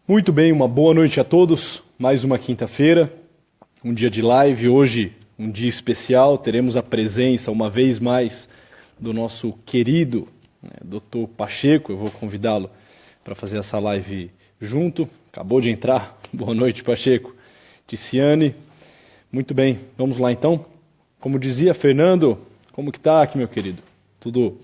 Muito bem, uma boa noite a todos. Mais uma quinta-feira, um dia de live. Hoje, um dia especial. Teremos a presença, uma vez mais, do nosso querido Dr. Pacheco. Eu vou convidá-lo para fazer essa live junto. Acabou de entrar. Boa noite, Pacheco. Ticiane. Muito bem, vamos lá então. Como dizia Fernando, como que tá aqui, meu querido? Tudo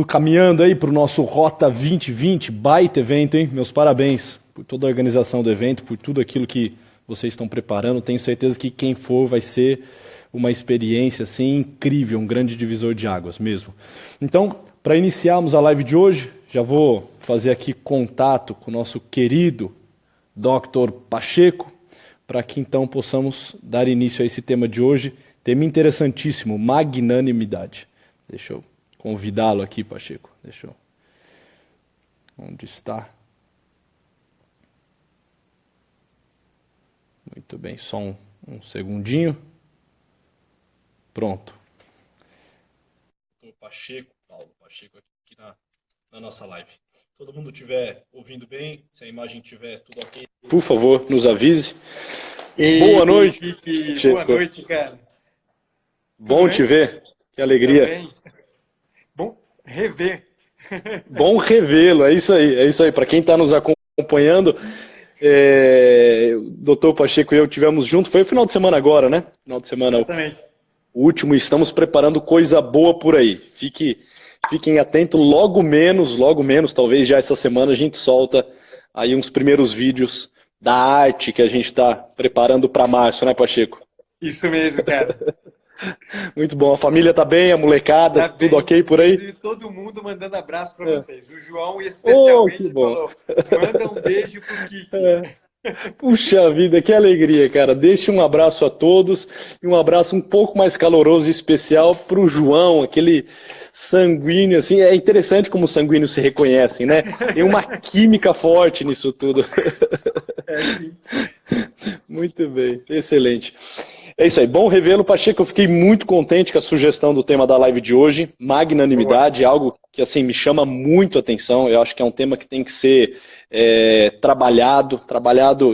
caminhando aí para o nosso Rota 2020, baita evento, hein? Meus parabéns por toda a organização do evento, por tudo aquilo que vocês estão preparando. Tenho certeza que quem for vai ser uma experiência assim incrível, um grande divisor de águas mesmo. Então, para iniciarmos a live de hoje, já vou fazer aqui contato com o nosso querido Dr. Pacheco, para que então possamos dar início a esse tema de hoje, tema interessantíssimo, magnanimidade. Deixa eu convidá-lo aqui, Pacheco. Deixa eu... Onde está? Muito bem, só um segundinho. Pronto. Paulo Pacheco aqui na nossa live. Todo mundo estiver ouvindo bem, se a imagem estiver tudo ok, por favor, nos avise. Boa noite, Kiki. Boa noite, cara. Bom te ver, que alegria. Também. Bom rever. Bom revê-lo, é isso aí. Para quem está nos acompanhando, o doutor Pacheco e eu tivemos junto, foi o final de semana agora, né? Final de semana. Exatamente. O último, estamos preparando coisa boa por aí. Fiquem atentos, logo menos, talvez já essa semana a gente solta aí uns primeiros vídeos da arte que a gente está preparando para março, né, Pacheco? Isso mesmo, cara. Muito bom. A família tá bem, a molecada, tudo bem, ok por aí? Inclusive, todo mundo mandando abraço para vocês. O João especialmente falou, manda um beijo pro Kiki. Puxa vida, que alegria, cara. Deixe um abraço a todos e um abraço um pouco mais caloroso e especial para o João, aquele sanguíneo, assim. É interessante como os sanguíneos se reconhecem, né? Tem uma química forte nisso tudo. Sim. Muito bem, excelente. É isso aí, bom revê-lo, Pacheco. Eu fiquei muito contente com a sugestão do tema da live de hoje, magnanimidade, algo que assim me chama muito a atenção. Eu acho que é um tema que tem que ser trabalhado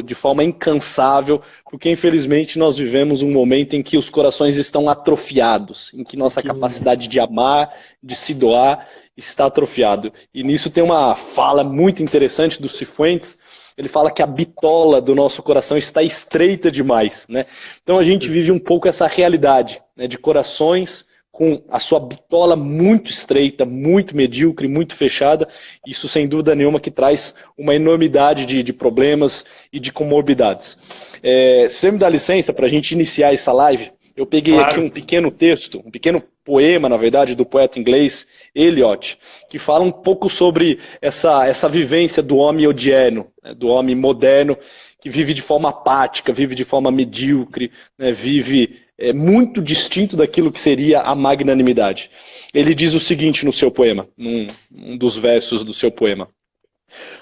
de forma incansável, porque infelizmente nós vivemos um momento em que os corações estão atrofiados, em que nossa capacidade de amar, de se doar, está atrofiado. E nisso tem uma fala muito interessante do Cifuentes. Ele fala que a bitola do nosso coração está estreita demais, né? Então a gente vive um pouco essa realidade, né, de corações com a sua bitola muito estreita, muito medíocre, muito fechada. Isso sem dúvida nenhuma que traz uma enormidade de problemas e de comorbidades. Se você me dá licença para a gente iniciar essa live, eu peguei aqui um pequeno texto, um pequeno poema, na verdade, do poeta inglês Eliot, que fala um pouco sobre essa vivência do homem odierno, né, do homem moderno, que vive de forma apática, vive de forma medíocre, né, vive muito distinto daquilo que seria a magnanimidade. Ele diz o seguinte no seu poema, num dos versos do seu poema: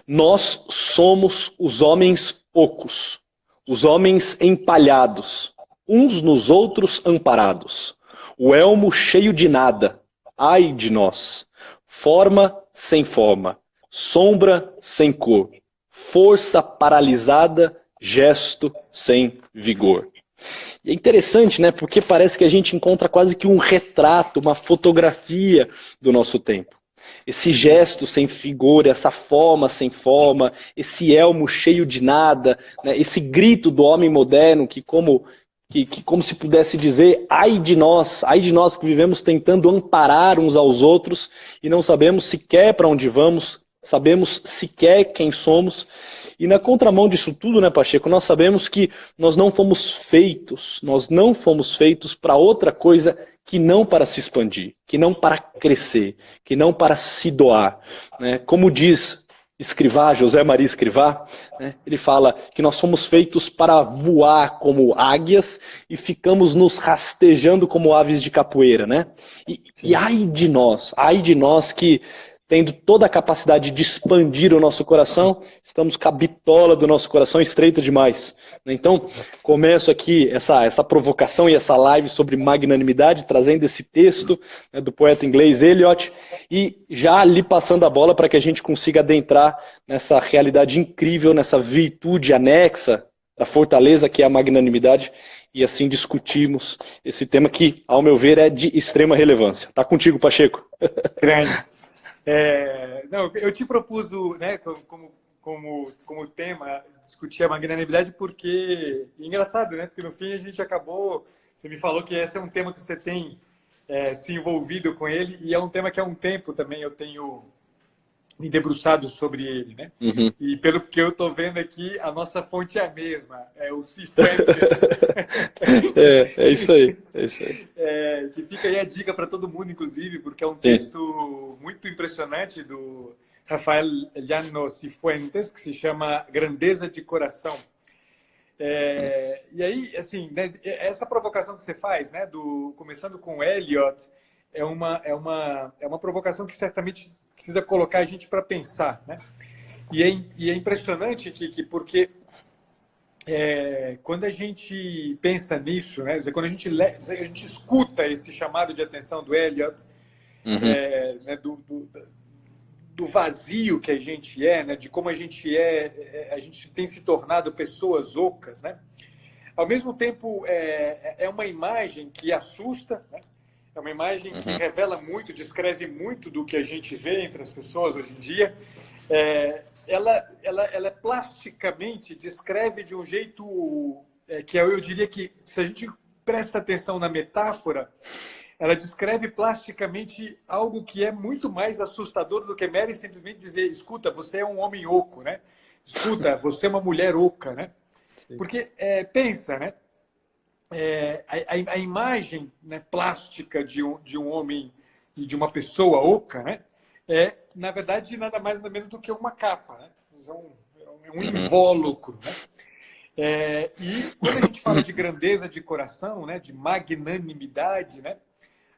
nós somos os homens ocos, os homens empalhados, uns nos outros amparados, o elmo cheio de nada, ai de nós, forma sem forma, sombra sem cor, força paralisada, gesto sem vigor. E é interessante, né? Porque parece que a gente encontra quase que um retrato, uma fotografia do nosso tempo. Esse gesto sem vigor, essa forma sem forma, esse elmo cheio de nada, né? Esse grito do homem moderno que como se pudesse dizer, ai de nós que vivemos tentando amparar uns aos outros e não sabemos sequer para onde vamos, sabemos sequer quem somos. E na contramão disso tudo, né, Pacheco, nós sabemos que nós não fomos feitos para outra coisa que não para se expandir, que não para crescer, que não para se doar, né? Como diz Escrivá, José Maria Escrivá, né, ele fala que nós somos feitos para voar como águias e ficamos nos rastejando como aves de capoeira, né? E ai de nós que tendo toda a capacidade de expandir o nosso coração, estamos com a bitola do nosso coração estreita demais. Então, começo aqui essa provocação e essa live sobre magnanimidade, trazendo esse texto, né, do poeta inglês Eliot, e já lhe passando a bola para que a gente consiga adentrar nessa realidade incrível, nessa virtude anexa da fortaleza que é a magnanimidade, e assim discutimos esse tema que, ao meu ver, é de extrema relevância. Tá contigo, Pacheco. Grande. Não, eu te propus, né, como tema discutir a magnanimidade porque, engraçado, né? Porque no fim a gente acabou, você me falou que esse é um tema que você tem se envolvido com ele e é um tema que há um tempo também eu tenho me debruçado sobre ele, né? Uhum. E pelo que eu estou vendo aqui, a nossa fonte é a mesma, é o Cifuentes. É isso aí. É isso aí. Que fica aí a dica para todo mundo, inclusive, porque é um texto muito impressionante do Rafael Llano Cifuentes, que se chama Grandeza de Coração. E aí, assim, né, essa provocação que você faz, né, começando com Eliot, é uma provocação que certamente precisa colocar a gente para pensar, né? E é impressionante porque quando a gente pensa nisso, né, quando a gente escuta esse chamado de atenção do Eliot, né, do vazio que a gente né, de como a gente tem se tornado pessoas ocas, né? Ao mesmo tempo, é uma imagem que assusta, né? É uma imagem que revela muito, descreve muito do que a gente vê entre as pessoas hoje em dia. Ela plasticamente descreve de um jeito que eu diria que, se a gente presta atenção na metáfora, ela descreve plasticamente algo que é muito mais assustador do que Mary simplesmente dizer: escuta, você é um homem oco, né? Escuta, você é uma mulher oca, né? Porque, pensa, né? A imagem, né, plástica de um homem e de uma pessoa oca, né, na verdade, nada mais nada menos do que uma capa, né? É um invólucro, né? E quando a gente fala de grandeza de coração, né, de magnanimidade, né,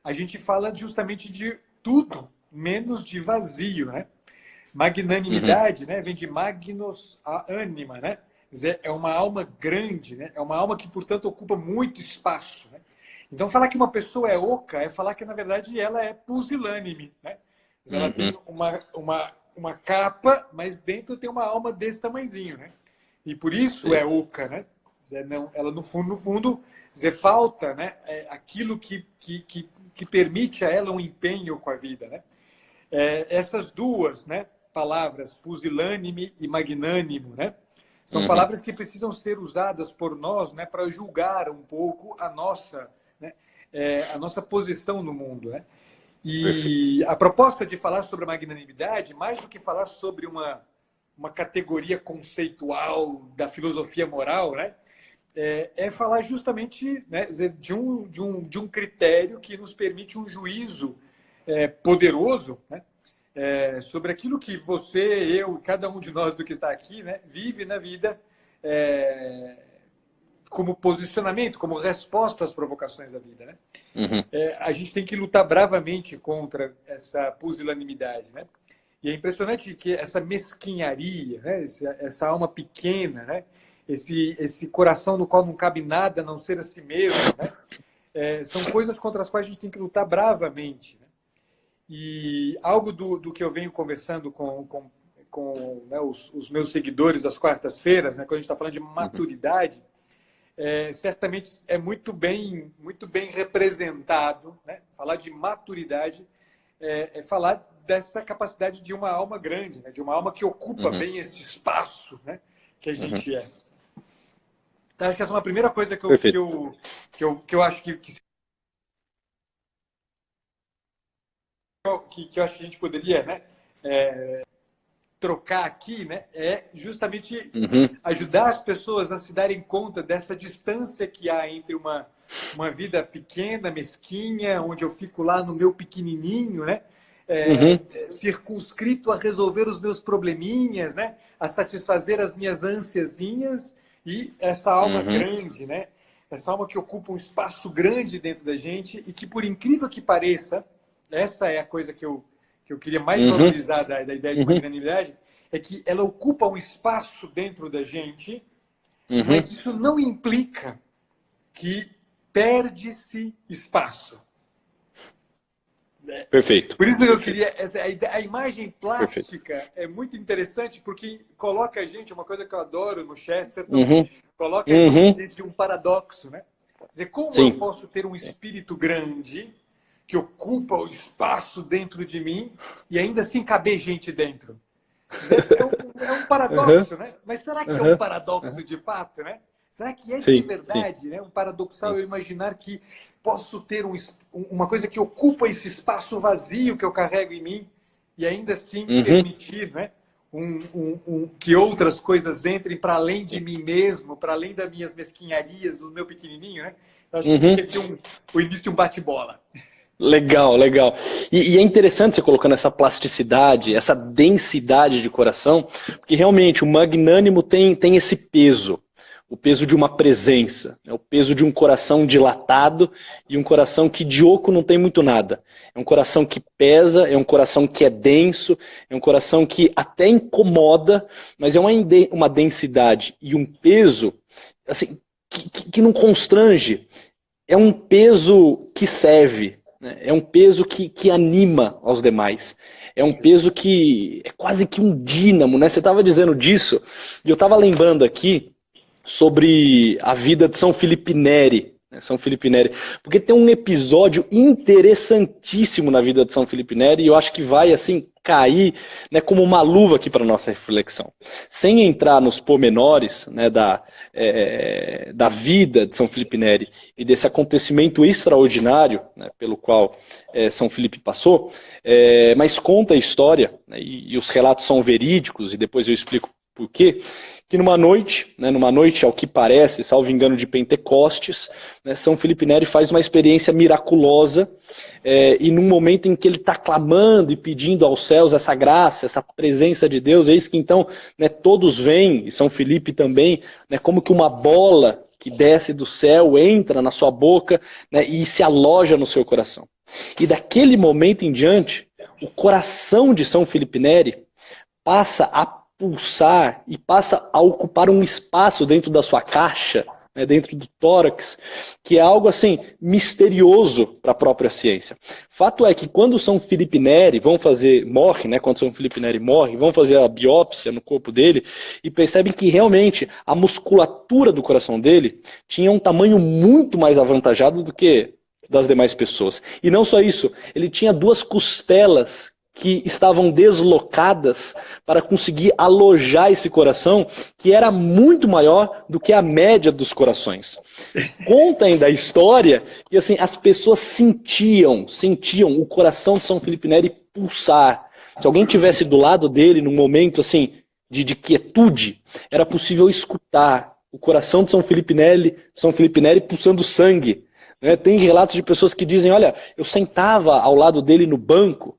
a gente fala justamente de tudo menos de vazio, né? Magnanimidade, né, vem de magnos a anima, né? É uma alma grande, né? É uma alma que, portanto, ocupa muito espaço, né? Então, falar que uma pessoa é oca é falar que, na verdade, ela é pusilânime, né? Ela tem uma capa, mas dentro tem uma alma desse tamanhozinho, né? E por isso é oca, né? Ela, no fundo, falta, né, aquilo que permite a ela um empenho com a vida, né? Essas duas, né, palavras, pusilânime e magnânimo, né? São palavras que precisam ser usadas por nós, né, para julgar um pouco a nossa posição no mundo, né? E a proposta de falar sobre a magnanimidade, mais do que falar sobre uma categoria conceitual da filosofia moral, né, é falar justamente, né, de um critério que nos permite um juízo poderoso, né, sobre aquilo que você, eu, cada um de nós do que está aqui, né, vive na vida como posicionamento, como resposta às provocações da vida, né? A gente tem que lutar bravamente contra essa pusilanimidade, né? E é impressionante que essa mesquinharia, né, essa alma pequena, né, esse coração no qual não cabe nada a não ser a si mesmo, né, são coisas contra as quais a gente tem que lutar bravamente, né? E algo do que eu venho conversando com né, os meus seguidores das quartas-feiras, né, quando a gente está falando de maturidade, certamente é muito bem representado, né? Falar de maturidade é falar dessa capacidade de uma alma grande, né? De uma alma que ocupa bem esse espaço, né, que a gente é. Então, acho que essa é uma primeira coisa que eu acho que eu acho que a gente poderia, né, trocar aqui, né, é justamente ajudar as pessoas a se darem conta dessa distância que há entre uma vida pequena, mesquinha, onde eu fico lá no meu pequenininho, né, circunscrito a resolver os meus probleminhas, né, a satisfazer as minhas ansiazinhas, e essa alma grande, né, essa alma que ocupa um espaço grande dentro da gente e que, por incrível que pareça, essa é a coisa que eu que eu queria mais valorizar da ideia de magnanimidade, é que ela ocupa um espaço dentro da gente, mas isso não implica que perde-se espaço. Perfeito. Por isso que eu queria... A imagem plástica Perfeito. é muito interessante porque coloca a gente, uma coisa que eu adoro no Chesterton, coloca a gente diante de um paradoxo, né? Quer dizer, como eu posso ter um espírito grande que ocupa o espaço dentro de mim e ainda assim caber gente dentro? Quer dizer, é um paradoxo, né? Mas será que é um paradoxo de fato, né? Será que é de verdade, né? Um paradoxal eu imaginar que posso ter uma coisa que ocupa esse espaço vazio que eu carrego em mim e ainda assim permitir, né? Que outras coisas entrem para além de mim mesmo, para além das minhas mesquinharias, do meu pequenininho, né? Eu acho que fica aqui o início de um bate-bola. Legal, legal. E é interessante você colocando essa plasticidade, essa densidade de coração, porque realmente o magnânimo tem esse peso. O peso de uma presença, o peso de um coração dilatado e um coração que de oco não tem muito nada. É um coração que pesa, é um coração que é denso, é um coração que até incomoda, mas é uma densidade e um peso assim, que não constrange. É um peso que serve, né? É um peso que anima aos demais. É um peso que é quase que um dínamo, né? Você estava dizendo disso, e eu estava lembrando aqui sobre a vida de São Felipe Neri, né? São Felipe Neri, porque tem um episódio interessantíssimo na vida de São Felipe Neri, e eu acho que vai assim cair, né, como uma luva aqui para a nossa reflexão. Sem entrar nos pormenores, né, da vida de São Felipe Neri e desse acontecimento extraordinário, né, pelo qual São Felipe passou, mas conta a história, né, e os relatos são verídicos, e depois eu explico por quê, que numa noite, ao que parece, salvo engano de Pentecostes, né, São Felipe Neri faz uma experiência miraculosa, e num momento em que ele está clamando e pedindo aos céus essa graça, essa presença de Deus, eis que então, né, todos vêm, e São Felipe também, né, como que uma bola que desce do céu, entra na sua boca, né, e se aloja no seu coração. E daquele momento em diante, o coração de São Felipe Neri passa a pulsar e passa a ocupar um espaço dentro da sua caixa, né, dentro do tórax, que é algo assim misterioso para a própria ciência. Fato é que quando São Felipe Neri morre, né, quando São Felipe Neri morre, vão fazer a biópsia no corpo dele e percebem que realmente a musculatura do coração dele tinha um tamanho muito mais avantajado do que das demais pessoas. E não só isso, ele tinha 2 costelas que estavam deslocadas para conseguir alojar esse coração, que era muito maior do que a média dos corações. Conta ainda a história que assim, as pessoas sentiam o coração de São Felipe Neri pulsar. Se alguém estivesse do lado dele num momento assim de quietude, era possível escutar o coração de São Felipe Neri pulsando sangue. Né? Tem relatos de pessoas que dizem, olha, eu sentava ao lado dele no banco,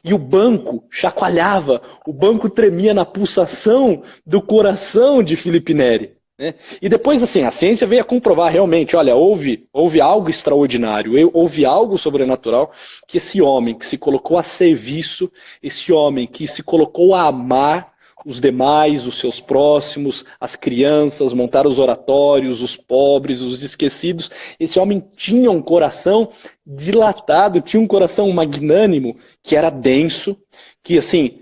e o banco chacoalhava, o banco tremia na pulsação do coração de Felipe Neri. Né? E depois, assim, a ciência veio a comprovar realmente, olha, houve algo extraordinário, houve algo sobrenatural, que esse homem que se colocou a serviço, esse homem que se colocou a amar os demais, os seus próximos, as crianças, montar os oratórios, os pobres, os esquecidos. Esse homem tinha um coração dilatado, tinha um coração magnânimo, que era denso, que assim,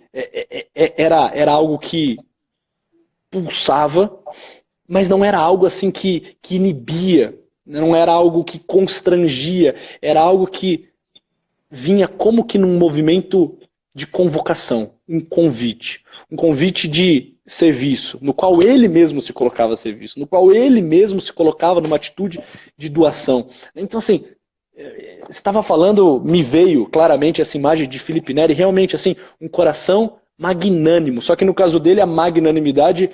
era algo que pulsava, mas não era algo assim que inibia, não era algo que constrangia, era algo que vinha como que num movimento de convocação, um convite de serviço, no qual ele mesmo se colocava a serviço, no qual ele mesmo se colocava numa atitude de doação. Então, assim, você estava falando, me veio claramente essa imagem de Felipe Neri, realmente assim, um coração magnânimo, só que no caso dele a magnanimidade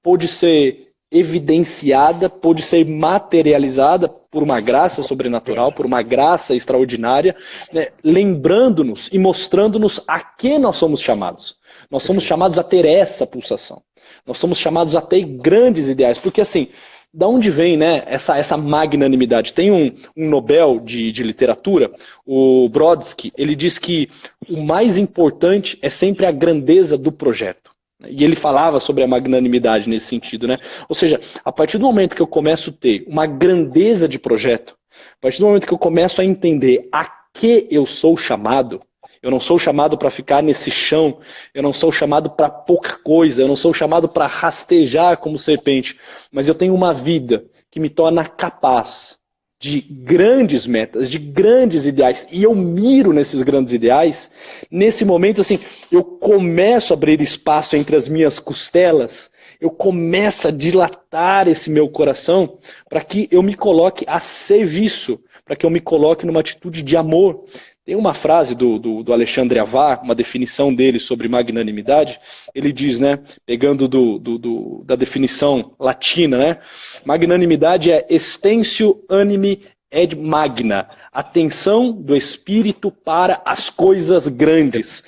pôde ser evidenciada, pôde ser materializada por uma graça sobrenatural, por uma graça extraordinária, né, lembrando-nos e mostrando-nos a que nós somos chamados. Nós somos chamados a ter essa pulsação. Nós somos chamados a ter grandes ideais, porque assim, Da onde vem, né, essa magnanimidade? Tem um Nobel de literatura, o Brodsky, ele diz que o mais importante é sempre a grandeza do projeto. E ele falava sobre a magnanimidade nesse sentido, né? Ou seja, a partir do momento que eu começo a ter uma grandeza de projeto, a partir do momento que eu começo a entender a que eu sou chamado, eu não sou chamado para ficar nesse chão, eu não sou chamado para pouca coisa, eu não sou chamado para rastejar como serpente, mas eu tenho uma vida que me torna capaz de grandes metas, de grandes ideais, e eu miro nesses grandes ideais. Nesse momento, assim, eu começo a abrir espaço entre as minhas costelas, eu começo a dilatar esse meu coração para que eu me coloque a serviço, para que eu me coloque numa atitude de amor. Tem uma frase do Alexandre Avar, uma definição dele sobre magnanimidade. Ele diz, né, pegando da definição latina, né, magnanimidade é extensio animi et magna, atenção do espírito para as coisas grandes.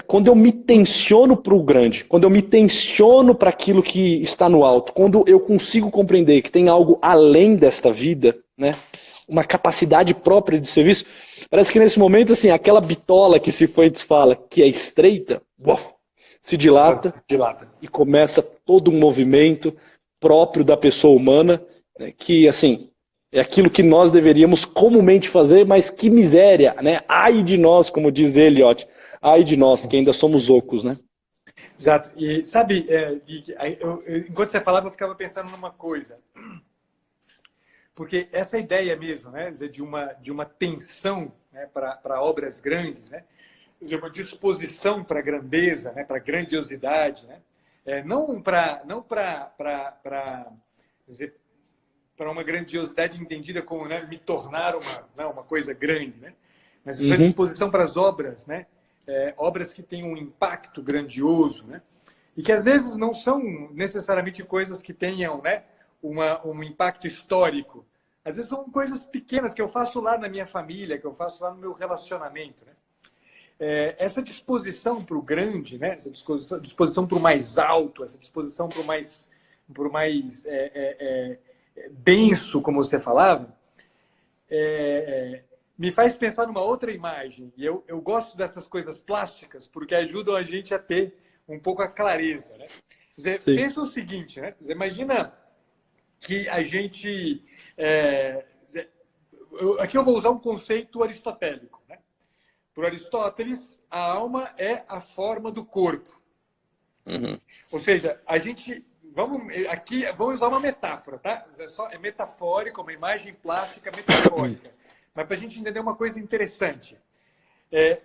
Quando eu me tensiono para o grande, quando eu me tensiono para aquilo que está no alto, quando eu consigo compreender que tem algo além desta vida, né, uma capacidade própria de serviço, parece que nesse momento, assim, aquela bitola que Cifuentes fala, que é estreita, se dilata e começa todo um movimento próprio da pessoa humana, né, que, assim, é aquilo que nós deveríamos comumente fazer, mas que miséria, né? Ai de nós, como diz Eliot, ai de nós, que ainda somos ocos, né? Exato. E sabe, enquanto você falava, eu ficava pensando numa coisa. Porque essa ideia mesmo, né, de uma tensão, né, para obras grandes, né, uma disposição para a grandeza, né, para a grandiosidade, né, não para uma grandiosidade entendida como, né, me tornar uma coisa grande, né, mas essa disposição para as obras, né, obras que têm um impacto grandioso, né, e que às vezes não são necessariamente coisas que tenham, né, um impacto histórico. Às vezes são coisas pequenas que eu faço lá na minha família, que eu faço lá no meu relacionamento, né? Essa disposição para o grande, né? Essa disposição para o mais alto, essa disposição para o mais denso, como você falava, me faz pensar numa outra imagem. E eu gosto dessas coisas plásticas porque ajudam a gente a ter um pouco a clareza, né? Quer dizer, pensa o seguinte, né? Quer dizer, imagina que a gente... aqui eu vou usar um conceito aristotélico, né? Para Aristóteles, a alma é a forma do corpo. Ou seja, a gente... Vamos usar uma metáfora, tá? É metafórico, uma imagem plástica metafórica. Mas para a gente entender uma coisa interessante.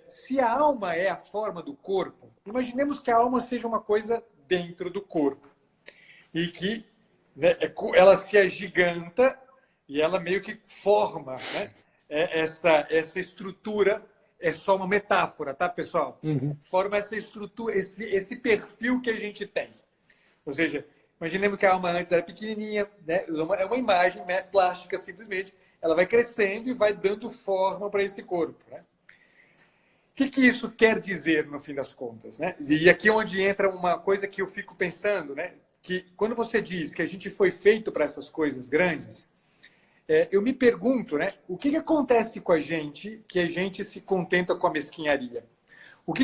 Se a alma é a forma do corpo, imaginemos que a alma seja uma coisa dentro do corpo. E que ela se agiganta e ela meio que forma, né? Essa estrutura é só uma metáfora, tá, pessoal? Forma essa estrutura, esse perfil que a gente tem. Ou seja, imaginemos que a alma antes era pequenininha, né? É uma imagem, né, plástica simplesmente. Ela vai crescendo e vai dando forma para esse corpo, né? O que isso quer dizer, no fim das contas, né? E aqui é onde entra uma coisa que eu fico pensando, né? Que quando você diz que a gente foi feito para essas coisas grandes, eu me pergunto, né? O que acontece com a gente que a gente se contenta com a mesquinharia? O que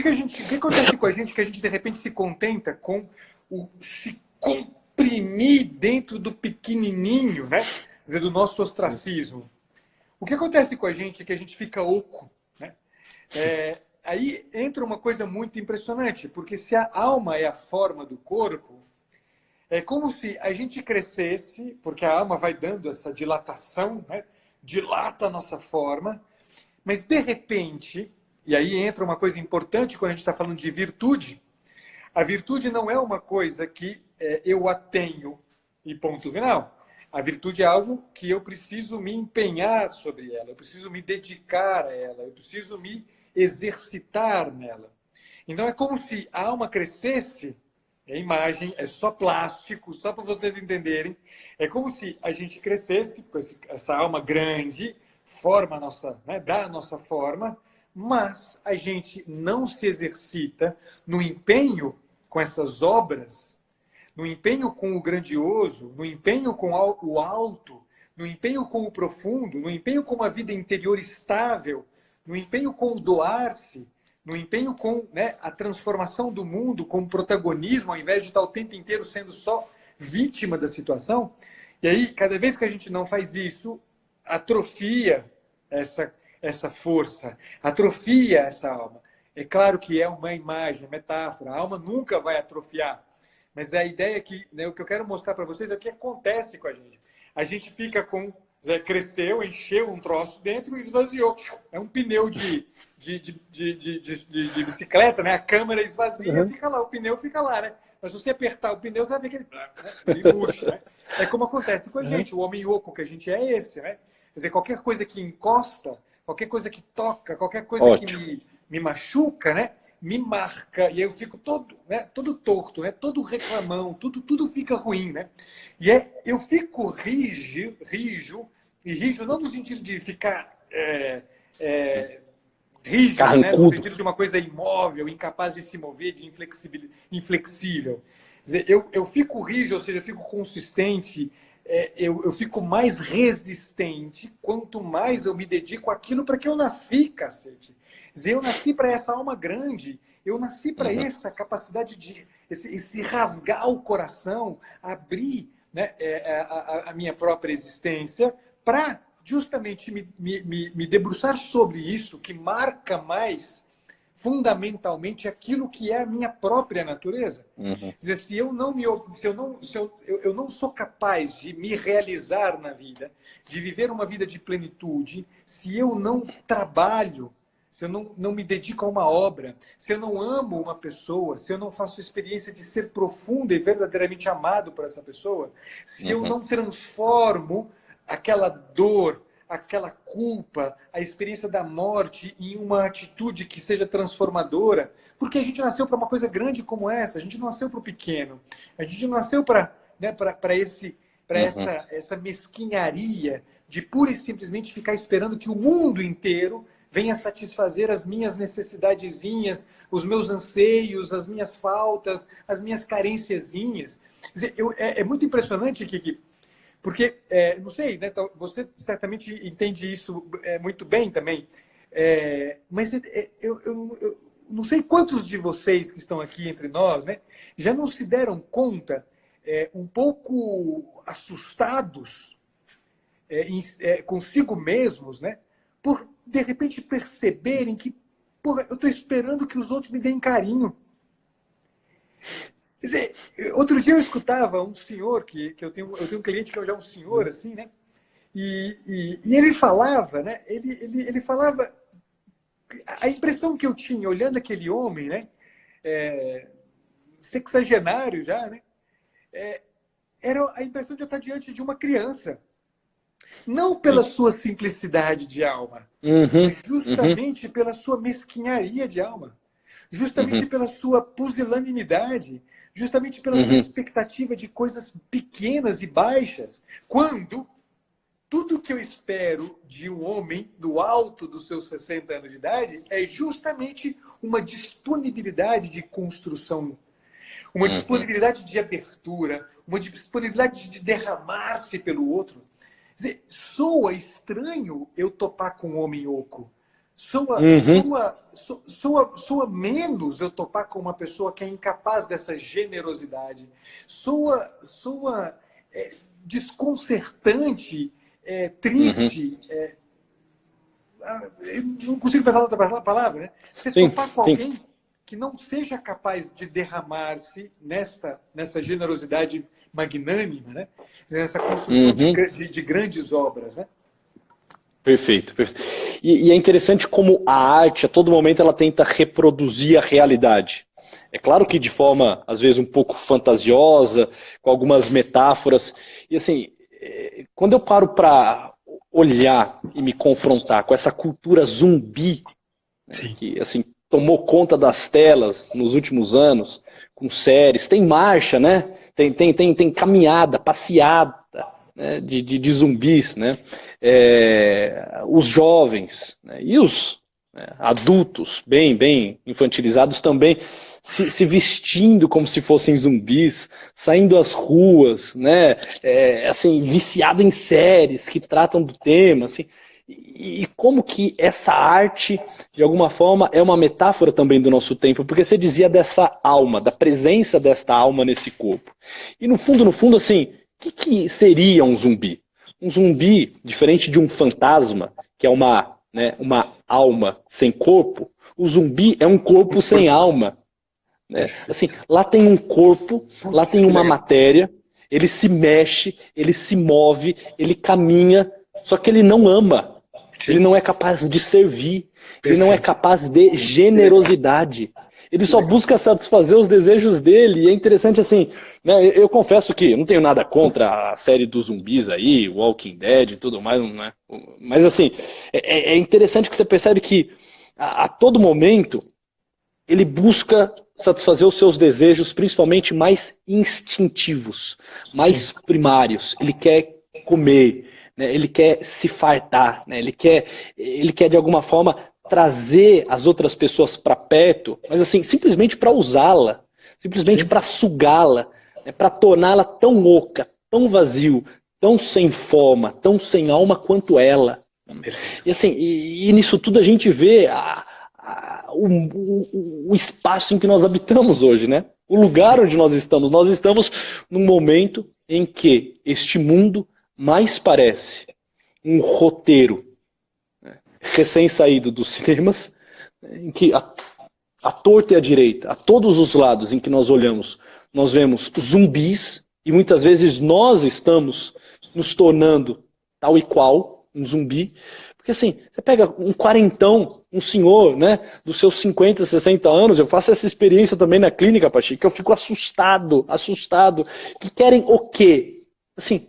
acontece com a gente que a gente, de repente, se contenta com se comprimir dentro do pequenininho, né? Quer dizer, do nosso ostracismo. O que acontece com a gente que a gente fica oco, né? Aí entra uma coisa muito impressionante, porque se a alma é a forma do corpo, é como se a gente crescesse, porque a alma vai dando essa dilatação, né? Dilata a nossa forma, mas de repente, e aí entra uma coisa importante quando a gente está falando de virtude, a virtude não é uma coisa que eu a tenho e ponto final. A virtude é algo que eu preciso me empenhar sobre ela, eu preciso me dedicar a ela, eu preciso me exercitar nela. Então é como se a alma crescesse, imagem, é só plástico, só para vocês entenderem, é como se a gente crescesse com essa alma grande, forma a nossa, né, dá a nossa forma, mas a gente não se exercita no empenho com essas obras, no empenho com o grandioso, no empenho com o alto, no empenho com o profundo, no empenho com uma vida interior estável, no empenho com o doar-se, no empenho com, né, a transformação do mundo, com o protagonismo, ao invés de estar o tempo inteiro sendo só vítima da situação. E aí, cada vez que a gente não faz isso, atrofia essa força, atrofia essa alma. É claro que é uma imagem, metáfora, a alma nunca vai atrofiar. Mas a ideia é que, né, o que eu quero mostrar para vocês é o que acontece com a gente. A gente fica com... cresceu, encheu um troço dentro e esvaziou. É um pneu de bicicleta, né? A câmera esvazia, fica lá, o pneu fica lá, né? Mas se você apertar o pneu, você vai ver que ele murcha, né? É como acontece com a gente. O homem oco que a gente é esse, né? Quer dizer, qualquer coisa que encosta, qualquer coisa que toca, qualquer coisa que me machuca, né? Me marca, e aí eu fico todo, né, todo torto, né, todo reclamão, tudo fica ruim, né? E eu fico rijo não no sentido de ficar rígido, né, no sentido de uma coisa imóvel, incapaz de se mover, de inflexível. Quer dizer, eu fico rijo, ou seja, eu fico consistente, eu fico mais resistente quanto mais eu me dedico àquilo para que eu nasci, cacete. Eu nasci para essa alma grande, eu nasci para essa capacidade de esse rasgar o coração, abrir, né, a minha própria existência, para justamente me debruçar sobre isso, que marca mais fundamentalmente aquilo que é a minha própria natureza. Quer dizer, se eu não sou capaz de me realizar na vida, de viver uma vida de plenitude, se eu não trabalho, se eu não me dedico a uma obra, se eu não amo uma pessoa, se eu não faço a experiência de ser profundo e verdadeiramente amado por essa pessoa, se eu não transformo aquela dor, aquela culpa, a experiência da morte em uma atitude que seja transformadora, porque a gente nasceu para uma coisa grande como essa, a gente não nasceu para o pequeno, a gente não nasceu para, né, essa mesquinharia de pura e simplesmente ficar esperando que o mundo inteiro venha satisfazer as minhas necessidadezinhas, os meus anseios, as minhas faltas, as minhas carenciazinhas. Quer dizer, é muito impressionante, Kiki, porque, não sei, né, você certamente entende isso muito bem também, mas eu não sei quantos de vocês que estão aqui entre nós, né, já não se deram conta, um pouco assustados consigo mesmos, né, por, de repente, perceberem que, porra, eu estou esperando que os outros me deem carinho. Quer dizer, outro dia eu escutava um senhor, que eu tenho um cliente que é já um senhor, assim, né? E ele falava, né? Ele falava... A impressão que eu tinha, olhando aquele homem, né? Sexagenário já, né? Era a impressão de eu estar diante de uma criança. Não pela sua simplicidade de alma, mas justamente pela sua mesquinharia de alma. Justamente pela sua pusilanimidade, justamente pela sua expectativa de coisas pequenas e baixas, quando tudo que eu espero de um homem do alto dos seus 60 anos de idade é justamente uma disponibilidade de construção, uma disponibilidade de abertura, uma disponibilidade de derramar-se pelo outro. Quer dizer, soa estranho eu topar com um homem oco. Soa menos eu topar com uma pessoa que é incapaz dessa generosidade. Soa desconcertante, triste. Eu não consigo pensar outra palavra, né? Você topar com alguém que não seja capaz de derramar-se nessa generosidade magnânima, né? Nessa construção de grandes obras, né? Perfeito, perfeito. E é interessante como a arte, a todo momento, ela tenta reproduzir a realidade. É claro que de forma, às vezes, um pouco fantasiosa, com algumas metáforas. E assim, quando eu paro para olhar e me confrontar com essa cultura zumbi, né, que assim, tomou conta das telas nos últimos anos, com séries, tem marcha, né? Tem caminhada, passeada, né, de zumbis, né? Os jovens, né, e os adultos bem infantilizados também se vestindo como se fossem zumbis, saindo às ruas, né? Assim, viciado em séries que tratam do tema, assim. E como que essa arte, de alguma forma, é uma metáfora também do nosso tempo, porque você dizia dessa alma, da presença desta alma nesse corpo. E no fundo, assim, o que seria um zumbi? Um zumbi, diferente de um fantasma, que é uma alma sem corpo, o zumbi é um corpo sem alma. Né? Assim, lá tem um corpo, lá tem uma matéria, ele se mexe, ele se move, ele caminha, só que ele não ama. Ele não é capaz de servir, ele não é capaz de generosidade. Ele só busca satisfazer os desejos dele. E é interessante assim, né, eu confesso que não tenho nada contra a série dos zumbis aí, Walking Dead e tudo mais, né? Mas assim, é interessante que você percebe que a todo momento ele busca satisfazer os seus desejos, principalmente mais instintivos, mais primários. Ele quer comer, né? Ele quer se fartar, né? Ele quer de alguma forma trazer as outras pessoas para perto, mas assim, simplesmente para usá-la, simplesmente para sugá-la, né? Para torná-la tão oca, tão vazio, tão sem forma, tão sem alma quanto ela. E assim, e nisso tudo a gente vê o espaço em que nós habitamos hoje, né? O lugar onde nós estamos. Nós estamos num momento em que este mundo mais parece um roteiro, né, recém-saído dos cinemas, em que a torta e a direita, a todos os lados em que nós olhamos, nós vemos zumbis, e muitas vezes nós estamos nos tornando tal e qual um zumbi. Porque assim, você pega um quarentão, um senhor, né, dos seus 50, 60 anos, eu faço essa experiência também na clínica, Pacheco, que eu fico assustado, que querem o quê? Assim,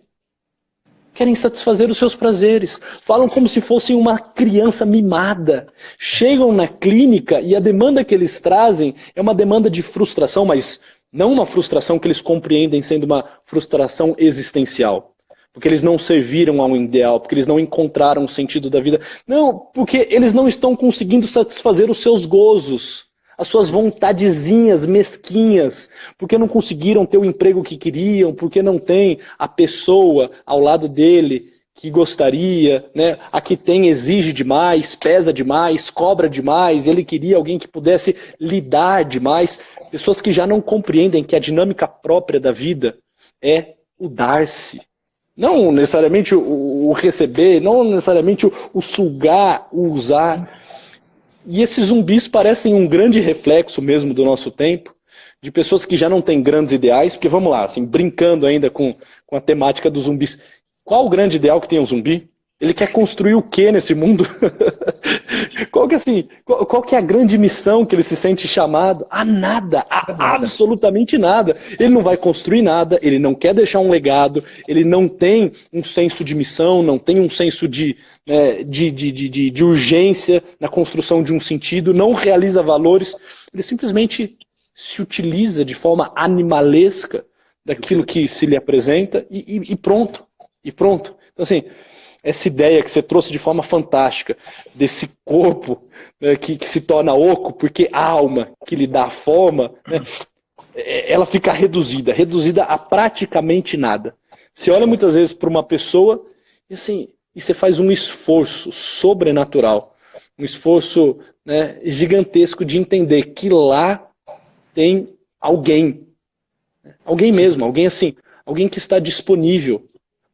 querem satisfazer os seus prazeres. Falam como se fossem uma criança mimada. Chegam na clínica e a demanda que eles trazem é uma demanda de frustração, mas não uma frustração que eles compreendem sendo uma frustração existencial. Porque eles não serviram ao ideal, porque eles não encontraram o sentido da vida. Não, porque eles não estão conseguindo satisfazer os seus gozos, as suas vontadezinhas mesquinhas, porque não conseguiram ter o emprego que queriam, porque não tem a pessoa ao lado dele que gostaria, né? A que tem exige demais, pesa demais, cobra demais, ele queria alguém que pudesse lidar demais. Pessoas que já não compreendem que a dinâmica própria da vida é o dar-se. Não necessariamente o receber, não necessariamente o sugar, o usar. E esses zumbis parecem um grande reflexo mesmo do nosso tempo, de pessoas que já não têm grandes ideais, porque vamos lá, assim, brincando ainda com a temática dos zumbis. Qual o grande ideal que tem um zumbi? Ele quer construir o que nesse mundo? Qual que é a grande missão que ele se sente chamado? A nada, absolutamente nada. Ele não vai construir nada, ele não quer deixar um legado, ele não tem um senso de missão, não tem um senso de urgência na construção de um sentido, não realiza valores, ele simplesmente se utiliza de forma animalesca daquilo que se lhe apresenta e pronto. E pronto. Então assim, essa ideia que você trouxe de forma fantástica, desse corpo, né, que se torna oco, porque a alma que lhe dá a forma, né, ela fica reduzida a praticamente nada. Você olha muitas vezes para uma pessoa e, assim, e você faz um esforço sobrenatural, um esforço, né, gigantesco de entender que lá tem alguém mesmo, alguém assim, alguém que está disponível.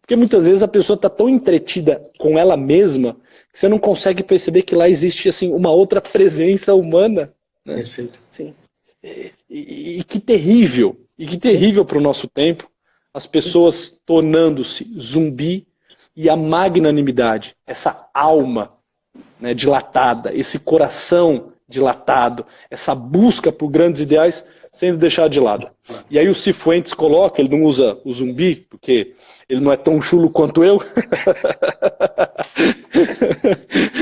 Porque muitas vezes a pessoa está tão entretida com ela mesma que você não consegue perceber que lá existe assim, uma outra presença humana. Né? Perfeito. Sim. E que terrível para o nosso tempo, as pessoas tornando-se zumbi e a magnanimidade, essa alma, né, dilatada, esse coração dilatado, essa busca por grandes ideais sendo deixado de lado. E aí o Cifuentes coloca, ele não usa o zumbi, porque ele não é tão chulo quanto eu,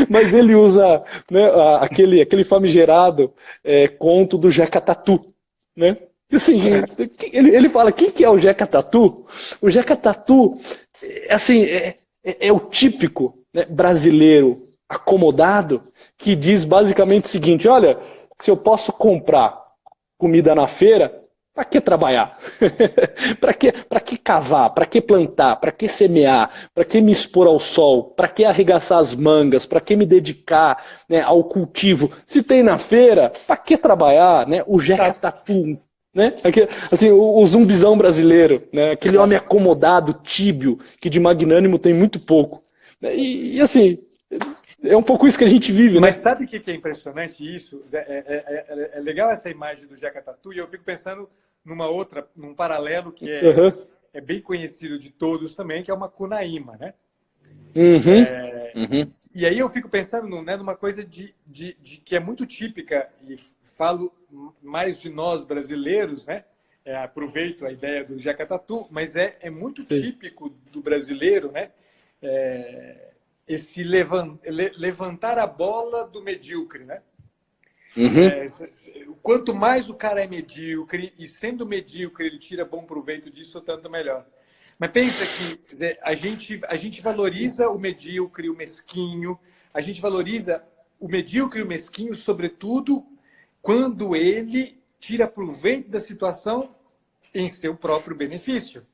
mas ele usa, né, aquele famigerado conto do Jeca Tatu. Né? Assim, ele fala, quem que é o Jeca Tatu? O Jeca Tatu assim, é o típico, né, brasileiro acomodado que diz basicamente o seguinte: olha, se eu posso comprar comida na feira, para que trabalhar? Para que cavar? Para que plantar? Para que semear? Para que me expor ao sol? Para que arregaçar as mangas? Para que me dedicar, né, ao cultivo? Se tem na feira, para que trabalhar? Né? O Jeca Tatu, né? Assim, o zumbizão brasileiro, né? Aquele homem acomodado, tíbio, que de magnânimo tem muito pouco. E assim, é um pouco isso que a gente vive, Mas né? sabe o que é impressionante isso? É legal essa imagem do Jeca Tatu, e eu fico pensando num paralelo que é bem conhecido de todos também, que é o Macunaíma, né? E aí eu fico pensando, né, numa coisa que é muito típica, e falo mais de nós brasileiros, né? Aproveito a ideia do Jeca Tatu, mas é muito típico do brasileiro, né? Esse levantar a bola do medíocre, né? Quanto mais o cara é medíocre, e sendo medíocre ele tira bom proveito disso, tanto melhor. Mas pensa que, quer dizer, a gente valoriza o medíocre, o mesquinho, a gente valoriza o medíocre e o mesquinho, sobretudo quando ele tira proveito da situação em seu próprio benefício.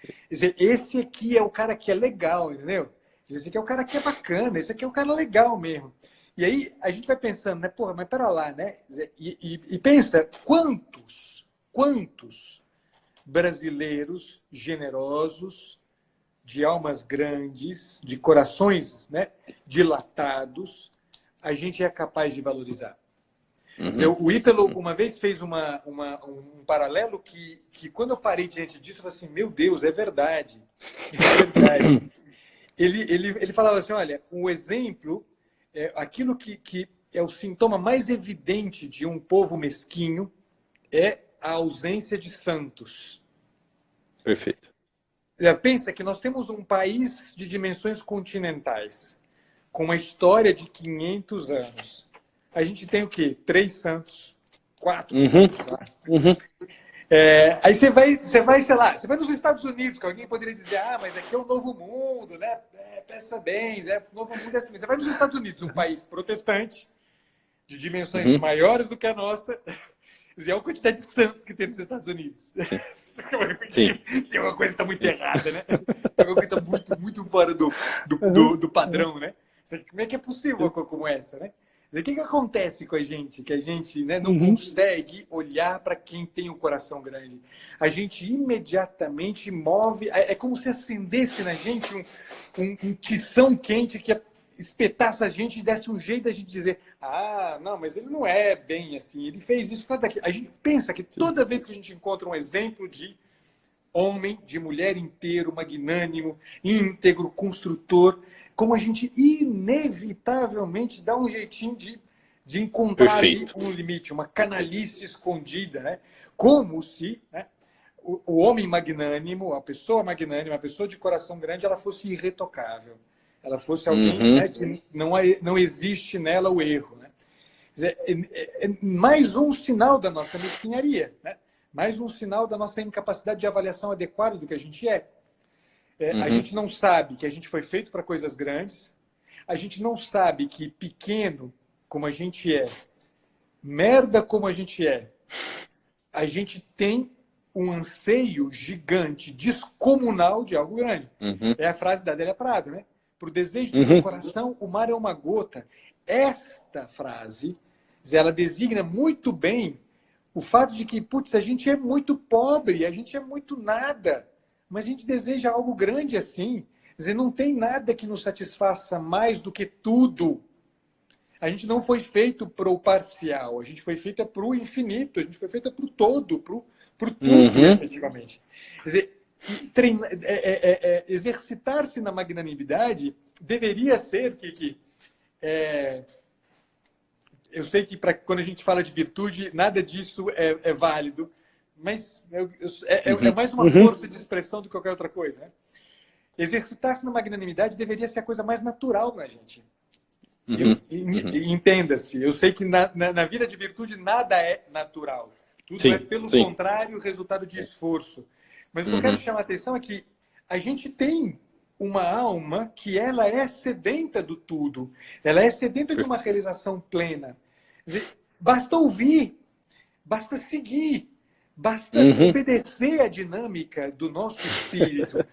Quer dizer, esse aqui é o cara que é legal, entendeu? Esse aqui é o cara que é bacana, esse aqui é o cara legal mesmo. E aí a gente vai pensando, né? Porra, mas pera lá, né? E pensa, quantos brasileiros generosos, de almas grandes, de corações, né, dilatados, a gente é capaz de valorizar. Dizer, o Ítalo uma vez fez um paralelo que quando eu parei diante disso, eu falei assim, meu Deus, é verdade. É verdade. Ele falava assim, olha, o exemplo, aquilo que é o sintoma mais evidente de um povo mesquinho é a ausência de santos. Perfeito. Pensa que nós temos um país de dimensões continentais, com uma história de 500 anos. A gente tem o quê? 3 santos, 4 santos lá. Aí você vai, sei lá, você vai nos Estados Unidos, que alguém poderia dizer, mas aqui é o Novo Mundo, né? Pensa bem, o Novo Mundo é assim. Você vai nos Estados Unidos, um país protestante, de dimensões maiores do que a nossa, e olha a quantidade de santos que tem nos Estados Unidos. Sim. Tem uma coisa que está muito errada, né? Tem uma coisa que está muito, muito fora do padrão, né? Como é que é possível uma coisa como essa, né? O que acontece com a gente? Que a gente, né, não consegue olhar para quem tem o coração grande. A gente imediatamente move... É como se acendesse na gente um tição quente que espetasse a gente e desse um jeito da gente dizer, não, mas ele não é bem assim, ele fez isso por causa daquilo. A gente pensa que toda vez que a gente encontra um exemplo de homem, de mulher inteiro, magnânimo, íntegro, construtor, como a gente inevitavelmente dá um jeitinho de encontrar ali um limite, uma canalice escondida, né? Como se, né, o homem magnânimo, a pessoa magnânima, a pessoa de coração grande, ela fosse irretocável. Ela fosse alguém, né, que não existe nela o erro. Né? Quer dizer, mais um sinal da nossa mesquinharia, né? Mais um sinal da nossa incapacidade de avaliação adequada do que a gente é. A gente não sabe que a gente foi feito para coisas grandes, a gente não sabe que pequeno como a gente é, merda como a gente é, a gente tem um anseio gigante, descomunal de algo grande. É a frase da Adélia Prado, né? Para o desejo do meu coração, o mar é uma gota. Esta frase, ela designa muito bem o fato de que, putz, a gente é muito pobre, a gente é muito nada, mas a gente deseja algo grande assim. Quer dizer, não tem nada que nos satisfaça mais do que tudo. A gente não foi feito para o parcial, a gente foi feito para o infinito, a gente foi feito para o todo, para o tudo, efetivamente. Quer dizer, exercitar-se na magnanimidade deveria ser eu sei que quando a gente fala de virtude, nada disso é válido, mas é mais uma força de expressão do que qualquer outra coisa. Né? Exercitar-se na magnanimidade deveria ser a coisa mais natural na gente. Entenda-se, eu sei que na vida de virtude nada é natural. Tudo é, pelo contrário, resultado de esforço. Mas o que eu quero chamar a atenção é que a gente tem uma alma que ela é sedenta do tudo. Ela é sedenta de uma realização plena. Quer dizer, basta ouvir Basta seguir. Basta obedecer à dinâmica do nosso espírito.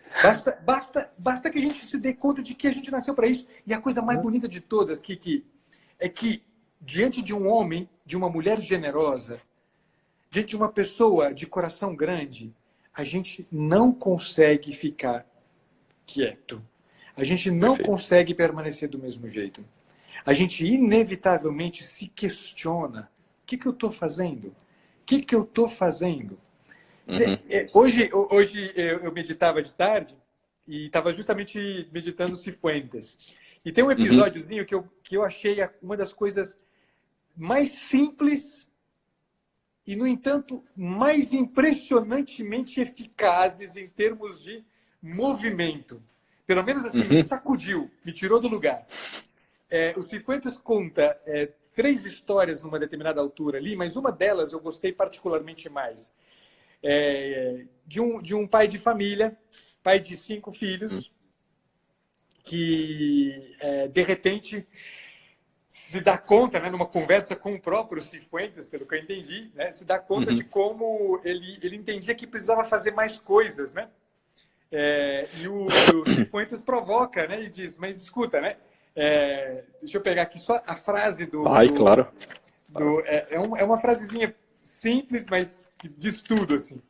Basta que a gente se dê conta de que a gente nasceu para isso. E a coisa mais bonita de todas, Kiki, é que diante de um homem, de uma mulher generosa, diante de uma pessoa de coração grande, a gente não consegue ficar quieto. A gente não consegue permanecer do mesmo jeito. A gente inevitavelmente se questiona. O que eu estou fazendo? O que eu estou fazendo? Hoje eu meditava de tarde e estava justamente meditando Cifuentes. E tem um episódiozinho que eu achei uma das coisas mais simples e, no entanto, mais impressionantemente eficazes em termos de movimento. Pelo menos assim, me sacudiu, me tirou do lugar. O Cifuentes conta 3 histórias numa determinada altura ali, mas uma delas eu gostei particularmente mais. De um pai de família, pai de 5 filhos, que de repente se dá conta, né, numa conversa com o próprio Cifuentes, pelo que eu entendi, né, se dá conta de como ele entendia que precisava fazer mais coisas, né? E o Cifuentes provoca, né, e diz, mas escuta, né? Deixa eu pegar aqui só a frase do... Claro. É uma frasezinha simples, mas que diz tudo, assim.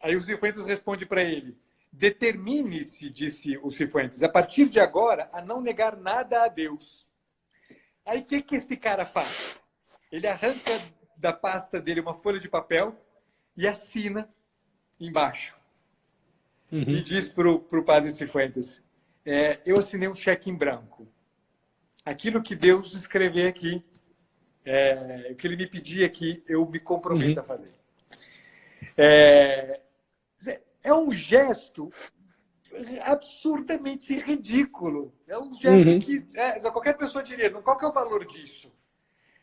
Aí o Cifuentes responde para ele: determine-se, disse o Cifuentes, a partir de agora, a não negar nada a Deus. Aí o que esse cara faz? Ele arranca da pasta dele uma folha de papel e assina embaixo. E diz para o padre Cifuentes: eu assinei um cheque em branco. Aquilo que Deus escrever aqui, o que ele me pedir aqui, eu me comprometo a fazer. É um gesto absurdamente ridículo. É um gesto que qualquer pessoa diria, qual que é o valor disso?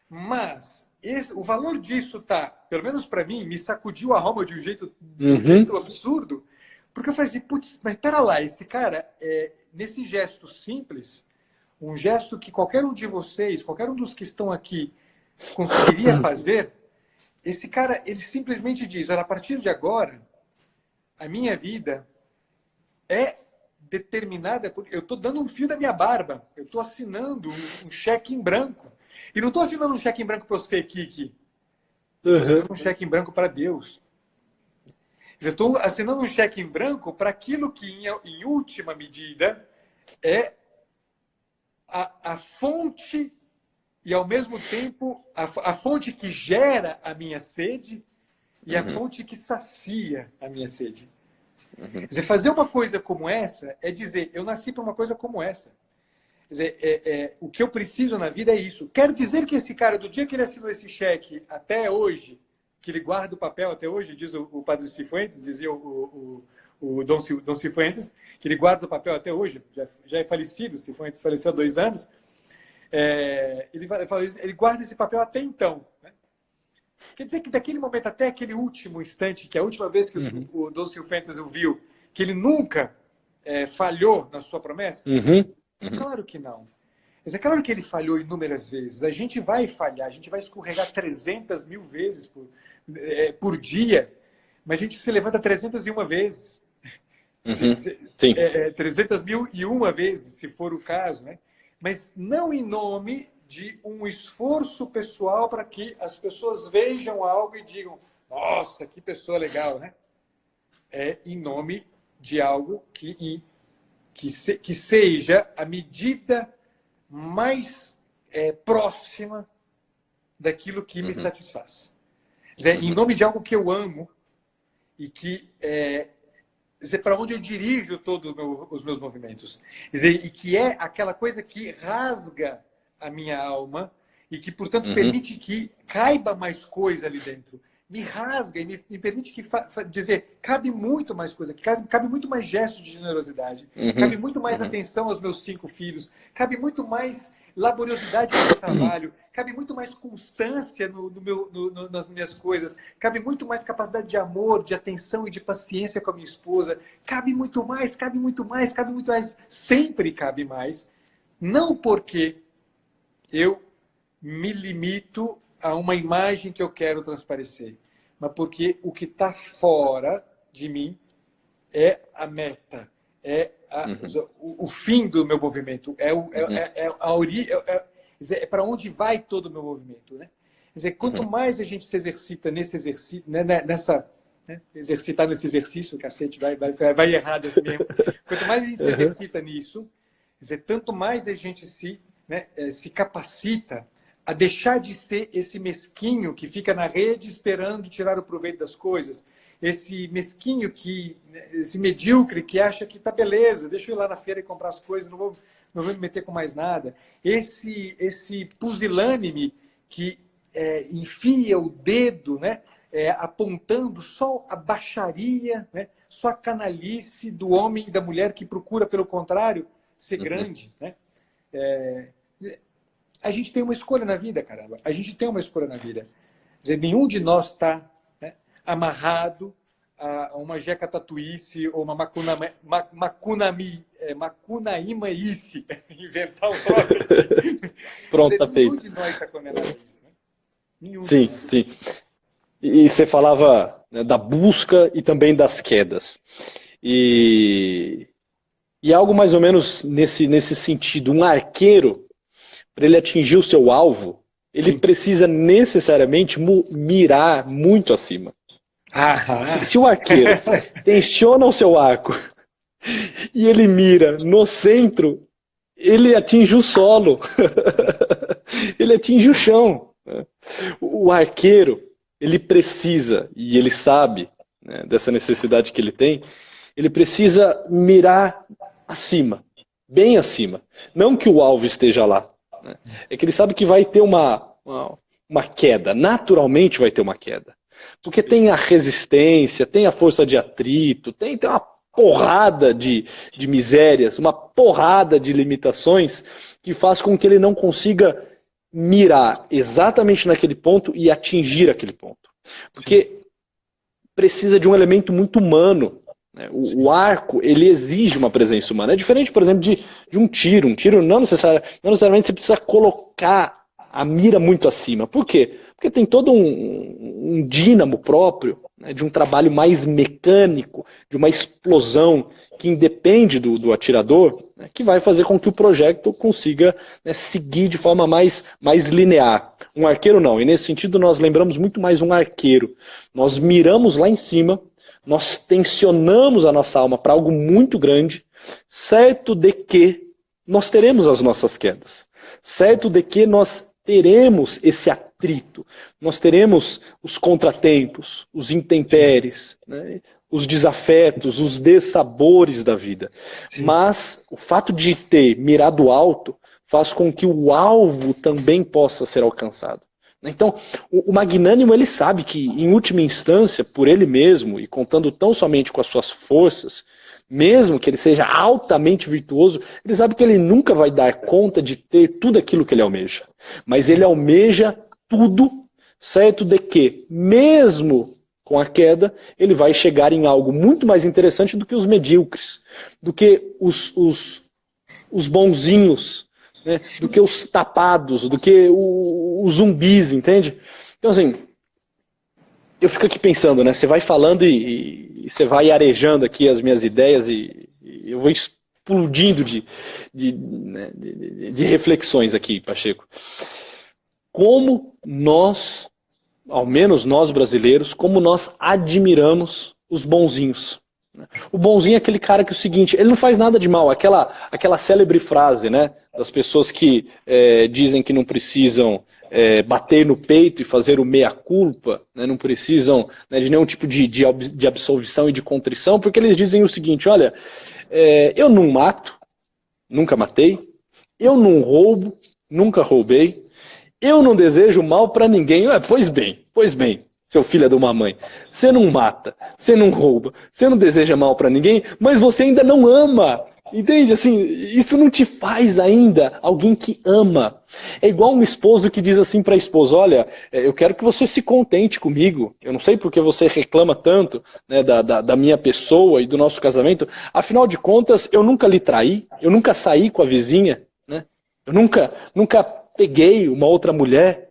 Mas o valor disso tá, pelo menos para mim, me sacudiu a alma de um jeito absurdo, porque eu falei assim, putz, mas pera lá, esse cara, nesse gesto simples, um gesto que qualquer um de vocês, qualquer um dos que estão aqui conseguiria fazer, esse cara, ele simplesmente diz, olha, a partir de agora, a minha vida é determinada, porque eu estou dando um fio da minha barba, eu estou assinando um cheque em branco. E não estou assinando um cheque em branco para você, Kiki. Estou assinando um cheque em branco para Deus. Eu estou assinando um cheque em branco para aquilo que, em última medida, é a fonte e, ao mesmo tempo, a fonte que gera a minha sede e a fonte que sacia a minha sede. Quer dizer, fazer uma coisa como essa é dizer, eu nasci para uma coisa como essa. Quer dizer, o que eu preciso na vida é isso. Quer dizer que esse cara, do dia que ele assinou esse cheque até hoje, que ele guarda o papel até hoje, diz o padre Cifuentes, dizia o Dom Cifuentes, que ele guarda o papel até hoje, já é falecido, Cifuentes faleceu há 2 anos, ele guarda esse papel até então. Né? Quer dizer que daquele momento até aquele último instante, que é a última vez que o Dom Cifuentes o viu, que ele nunca falhou na sua promessa? Claro que não. Mas é claro que ele falhou inúmeras vezes. A gente vai falhar, a gente vai escorregar 300.000 vezes por dia, mas a gente se levanta 301 vezes. 300.001 vezes, se for o caso, né? Mas não em nome de um esforço pessoal para que as pessoas vejam algo e digam, nossa, que pessoa legal, né? É em nome de algo que seja a medida mais próxima daquilo que me satisfaz. Em nome de algo que eu amo e que para onde eu dirijo todos os meus movimentos. E que é aquela coisa que rasga a minha alma e que, portanto, permite que caiba mais coisa ali dentro. Me rasga e me permite dizer, cabe muito mais coisa, cabe muito mais gesto de generosidade, cabe muito mais atenção aos meus 5 filhos, cabe muito mais laboriosidade no meu trabalho, cabe muito mais constância nas minhas coisas, cabe muito mais capacidade de amor, de atenção e de paciência com a minha esposa, cabe muito mais, cabe muito mais, cabe muito mais, sempre cabe mais, não porque eu me limito a uma imagem que eu quero transparecer, mas porque o que está fora de mim é a meta, é o fim do meu movimento, é para onde vai todo o meu movimento, né? Quer dizer, quanto mais a gente se exercita nesse exercício, né, exercitar nesse exercício, cacete, vai errado assim mesmo. Quanto mais a gente se exercita nisso, quer dizer, tanto mais a gente se capacita a deixar de ser esse mesquinho que fica na rede esperando tirar o proveito das coisas. Esse mesquinho, esse medíocre que acha que tá beleza, deixa eu ir lá na feira e comprar as coisas, não vou me meter com mais nada. Esse pusilânime que enfia o dedo, né, apontando só a baixaria, né, só a canalice do homem e da mulher que procura, pelo contrário, ser grande. Né? A gente tem uma escolha na vida, caramba. A gente tem uma escolha na vida. Quer dizer, nenhum de nós está amarrado a uma jeca tatuíce ou uma macunaímaíce. Inventar um troço aqui. Pronto, tá feito. Nenhum de nós está condenado a isso. Né? Nenhum sim, sim. E você falava, né, da busca e também das quedas. E algo mais ou menos nesse sentido. Um arqueiro, para ele atingir o seu alvo, ele precisa necessariamente mirar muito acima. Se o arqueiro tensiona o seu arco e ele mira no centro, ele atinge o solo, ele atinge o chão. O arqueiro, ele precisa, e ele sabe, né, dessa necessidade que ele tem, ele precisa mirar acima, bem acima. Não que o alvo esteja lá, né? É que ele sabe que vai ter uma queda, naturalmente vai ter uma queda. Porque tem a resistência, tem a força de atrito, tem uma porrada de misérias, uma porrada de limitações que faz com que ele não consiga mirar exatamente naquele ponto e atingir aquele ponto. Porque precisa de um elemento muito humano. Né? O arco, ele exige uma presença humana. É diferente, por exemplo, de um tiro. Um tiro não necessariamente você precisa colocar a mira muito acima. Por quê? Porque tem todo um dínamo próprio, né, de um trabalho mais mecânico, de uma explosão que independe do atirador, né, que vai fazer com que o projétil consiga, né, seguir de forma mais linear. Um arqueiro não, e nesse sentido nós lembramos muito mais um arqueiro. Nós miramos lá em cima, nós tensionamos a nossa alma para algo muito grande, certo de que nós teremos as nossas quedas, certo de que nós teremos esse atrito, nós teremos os contratempos, os intempéries, né, os desafetos, os dessabores da vida. Sim. Mas o fato de ter mirado alto faz com que o alvo também possa ser alcançado. Então, o magnânimo, ele sabe que, em última instância, por ele mesmo, e contando tão somente com as suas forças, mesmo que ele seja altamente virtuoso, ele sabe que ele nunca vai dar conta de ter tudo aquilo que ele almeja. Mas ele almeja tudo, certo de que, mesmo com a queda, ele vai chegar em algo muito mais interessante do que os medíocres, do que os bonzinhos, né, do que os tapados, do que os zumbis, entende? Então, assim, eu fico aqui pensando, né? Você vai falando e você vai arejando aqui as minhas ideias e eu vou explodindo de reflexões aqui, Pacheco. Como nós, ao menos nós brasileiros, como nós admiramos os bonzinhos. O bonzinho é aquele cara que é o seguinte, ele não faz nada de mal, aquela célebre frase, né, das pessoas que dizem que não precisam bater no peito e fazer o meia-culpa, né, não precisam, né, de nenhum tipo de absolvição e de contrição, porque eles dizem o seguinte, olha, eu não mato, nunca matei, eu não roubo, nunca roubei, eu não desejo mal para ninguém. Pois bem, seu filho de uma mãe, você não mata, você não rouba, você não deseja mal para ninguém, mas você ainda não ama. Entende? Assim, isso não te faz ainda alguém que ama. É igual um esposo que diz assim para a esposa, olha, eu quero que você se contente comigo, eu não sei porque você reclama tanto, né, da minha pessoa e do nosso casamento, afinal de contas, eu nunca lhe traí, eu nunca saí com a vizinha, né? Eu nunca peguei uma outra mulher,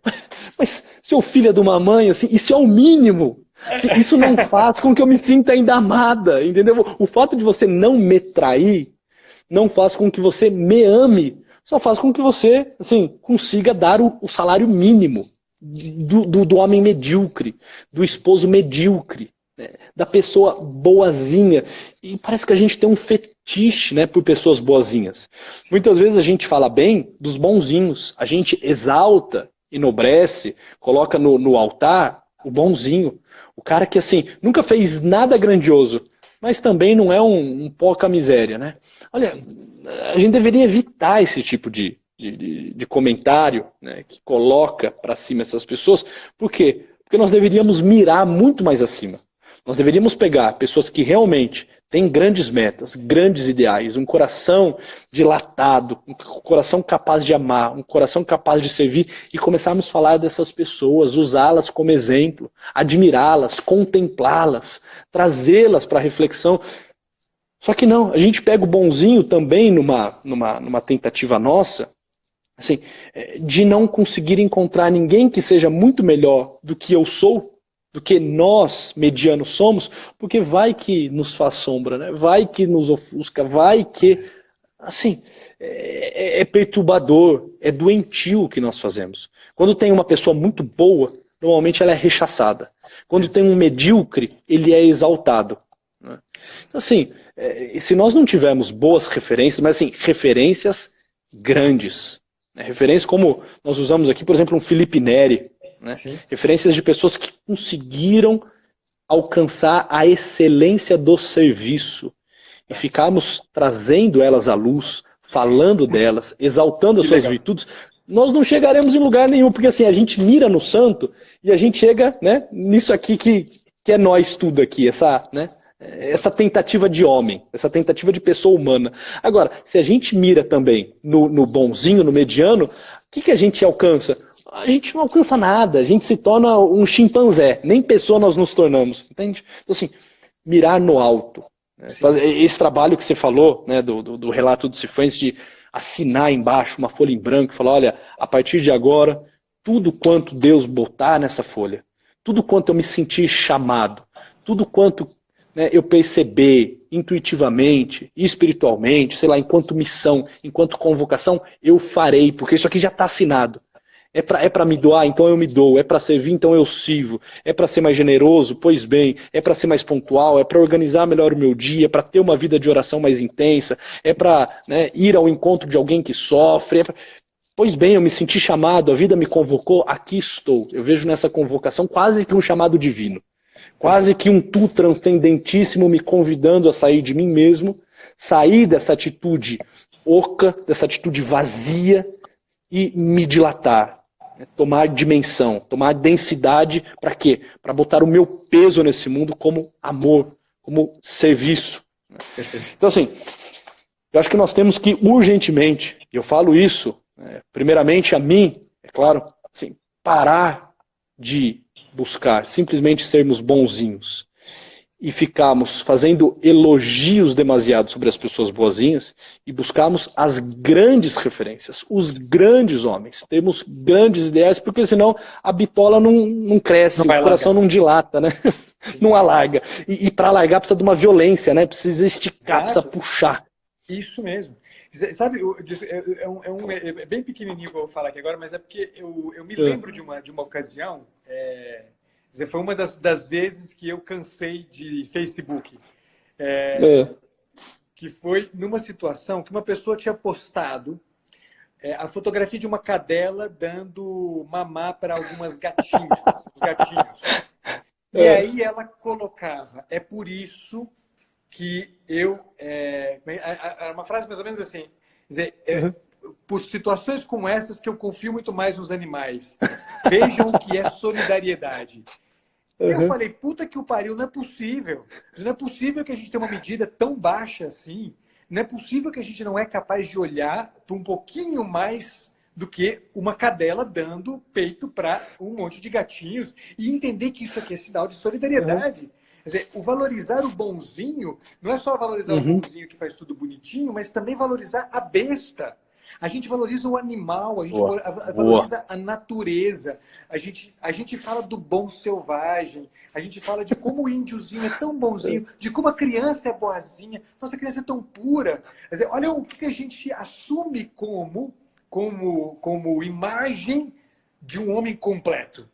Mas, seu filho é de uma mãe, assim, isso é o mínimo. Assim, isso não faz com que eu me sinta ainda amada, entendeu? O fato de você não me trair não faz com que você me ame, só faz com que você, assim, consiga dar o salário mínimo do homem medíocre, do esposo medíocre, né? Da pessoa boazinha. E parece que a gente tem um fetiche, né, por pessoas boazinhas. Muitas vezes a gente fala bem dos bonzinhos, a gente exalta, enobrece, coloca no altar o bonzinho. O cara que, assim, nunca fez nada grandioso, mas também não é um poca miséria, né? Olha, a gente deveria evitar esse tipo de comentário, né, que coloca para cima essas pessoas. Por quê? Porque nós deveríamos mirar muito mais acima. Nós deveríamos pegar pessoas que realmente têm grandes metas, grandes ideais, um coração dilatado, um coração capaz de amar, um coração capaz de servir, e começarmos a falar dessas pessoas, usá-las como exemplo, admirá-las, contemplá-las, trazê-las para a reflexão. Só que não, a gente pega o bonzinho também numa tentativa nossa, assim, de não conseguir encontrar ninguém que seja muito melhor do que eu sou, do que nós, medianos, somos, porque vai que nos faz sombra, né? Vai que nos ofusca, vai que... Assim, é perturbador, é doentio o que nós fazemos. Quando tem uma pessoa muito boa, normalmente ela é rechaçada. Quando tem um medíocre, ele é exaltado, né? Então, assim, se nós não tivermos boas referências, mas assim, referências grandes, né? Referências como nós usamos aqui, por exemplo, um Felipe Neri, né? Referências de pessoas que conseguiram alcançar a excelência do serviço e ficarmos trazendo elas à luz, falando delas, exaltando as suas virtudes, nós não chegaremos em lugar nenhum, porque assim, a gente mira no santo e a gente chega, né, nisso aqui que é nós tudo aqui, essa tentativa de homem, essa tentativa de pessoa humana. Agora, se a gente mira também no bonzinho, no mediano, o que a gente alcança? A gente não alcança nada, a gente se torna um chimpanzé, nem pessoa nós nos tornamos, entende? Então assim, mirar no alto. Esse trabalho que você falou, né, do relato do Cifuentes, de assinar embaixo uma folha em branco e falar, olha, a partir de agora, tudo quanto Deus botar nessa folha, tudo quanto eu me sentir chamado, tudo quanto, né, eu perceber intuitivamente, espiritualmente, sei lá, enquanto missão, enquanto convocação, eu farei, porque isso aqui já está assinado. É para me doar, então eu me dou. É para servir, então eu sirvo. É para ser mais generoso? Pois bem. É para ser mais pontual? É para organizar melhor o meu dia? É para ter uma vida de oração mais intensa? É para, né, ir ao encontro de alguém que sofre? Pois bem, eu me senti chamado, a vida me convocou, aqui estou. Eu vejo nessa convocação quase que um chamado divino. Quase que um tu transcendentíssimo me convidando a sair de mim mesmo, sair dessa atitude oca, dessa atitude vazia e me dilatar. Tomar dimensão, tomar densidade, para quê? Para botar o meu peso nesse mundo como amor, como serviço. Então assim, eu acho que nós temos que urgentemente, e eu falo isso, primeiramente a mim, é claro, assim, parar de buscar simplesmente sermos bonzinhos e ficarmos fazendo elogios demasiados sobre as pessoas boazinhas e buscarmos as grandes referências, os grandes homens, temos grandes ideais, porque senão a bitola não cresce, o coração não dilata, né? Não alarga. E para alargar precisa de uma violência, né? Precisa esticar, precisa puxar. Isso mesmo. Sabe, é bem pequenininho que eu vou falar aqui agora, mas é porque eu me lembro de uma ocasião... Foi uma das vezes que eu cansei de Facebook. Que foi numa situação que uma pessoa tinha postado a fotografia de uma cadela dando mamar para algumas gatinhas, os gatinhos. E aí ela colocava, é por isso que eu... uma frase mais ou menos assim, por situações como essas que eu confio muito mais nos animais. Vejam o que é solidariedade. Eu falei, puta que o pariu, não é possível. Não é possível que a gente tenha uma medida tão baixa assim. Não é possível que a gente não é capaz de olhar para um pouquinho mais do que uma cadela dando peito para um monte de gatinhos e entender que isso aqui é sinal de solidariedade. Quer dizer, o valorizar o bonzinho não é só valorizar o bonzinho que faz tudo bonitinho, mas também valorizar a besta. A gente valoriza o animal, a gente Boa. valoriza a natureza, a gente fala do bom selvagem, a gente fala de como o índiozinho é tão bonzinho, de como a criança é boazinha, nossa criança é tão pura. Quer dizer, olha o que a gente assume como imagem de um homem completo.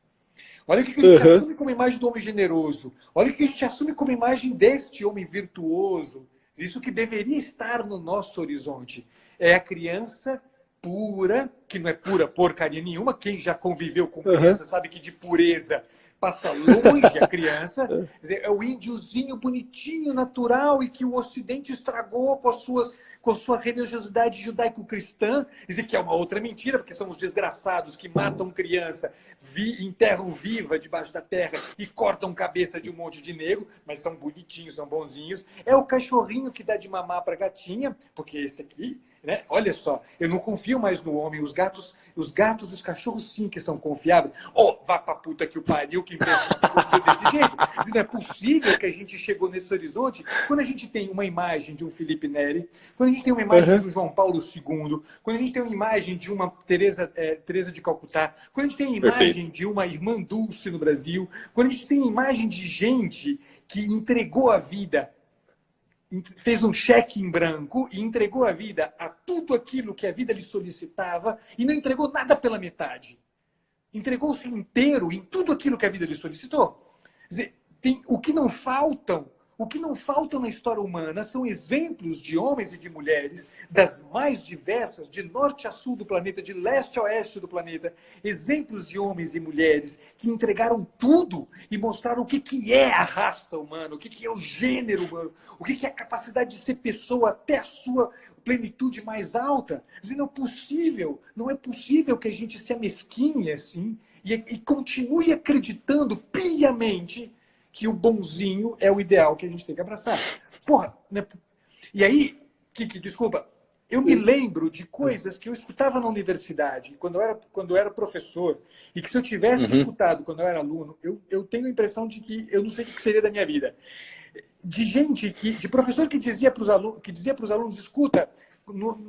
Olha o que a gente assume como imagem do homem generoso. Olha o que a gente assume como imagem deste homem virtuoso. Isso que deveria estar no nosso horizonte. É a criança pura, que não é pura porcaria nenhuma. Quem já conviveu com criança sabe que de pureza passa longe a criança. Quer dizer, é o índiozinho bonitinho, natural, e que o Ocidente estragou com a sua religiosidade judaico-cristã. Quer dizer, que é uma outra mentira, porque são os desgraçados que matam criança, enterram viva debaixo da terra e cortam cabeça de um monte de negro, mas são bonitinhos, são bonzinhos. É o cachorrinho que dá de mamar para a gatinha, porque esse aqui, né? Olha só, eu não confio mais no homem. Os gatos e os cachorros sim que são confiáveis. Vá pra puta que o pariu, que inventou desse jeito. Não é possível que a gente chegou nesse horizonte quando a gente tem uma imagem de um Felipe Neri, quando a gente tem uma imagem de um João Paulo II, quando a gente tem uma imagem de uma Teresa de Calcutá, quando a gente tem uma imagem de uma Irmã Dulce no Brasil, quando a gente tem uma imagem de gente que entregou a vida, fez um cheque em branco e entregou a vida a tudo aquilo que a vida lhe solicitava e não entregou nada pela metade. Entregou-se inteiro em tudo aquilo que a vida lhe solicitou. Quer dizer, o que não faltam na história humana são exemplos de homens e de mulheres das mais diversas, de norte a sul do planeta, de leste a oeste do planeta, exemplos de homens e mulheres que entregaram tudo e mostraram o que é a raça humana, o que é o gênero humano, o que é a capacidade de ser pessoa até a sua plenitude mais alta. Quer dizer, não é possível que a gente se amesquinhe assim e continue acreditando piamente que o bonzinho é o ideal que a gente tem que abraçar. Porra, né? E aí, Kiki, desculpa, eu me lembro de coisas que eu escutava na universidade, quando eu era professor, e que se eu tivesse escutado quando eu era aluno, eu tenho a impressão de que eu não sei o que seria da minha vida. De professor que dizia para os alunos, escuta, quando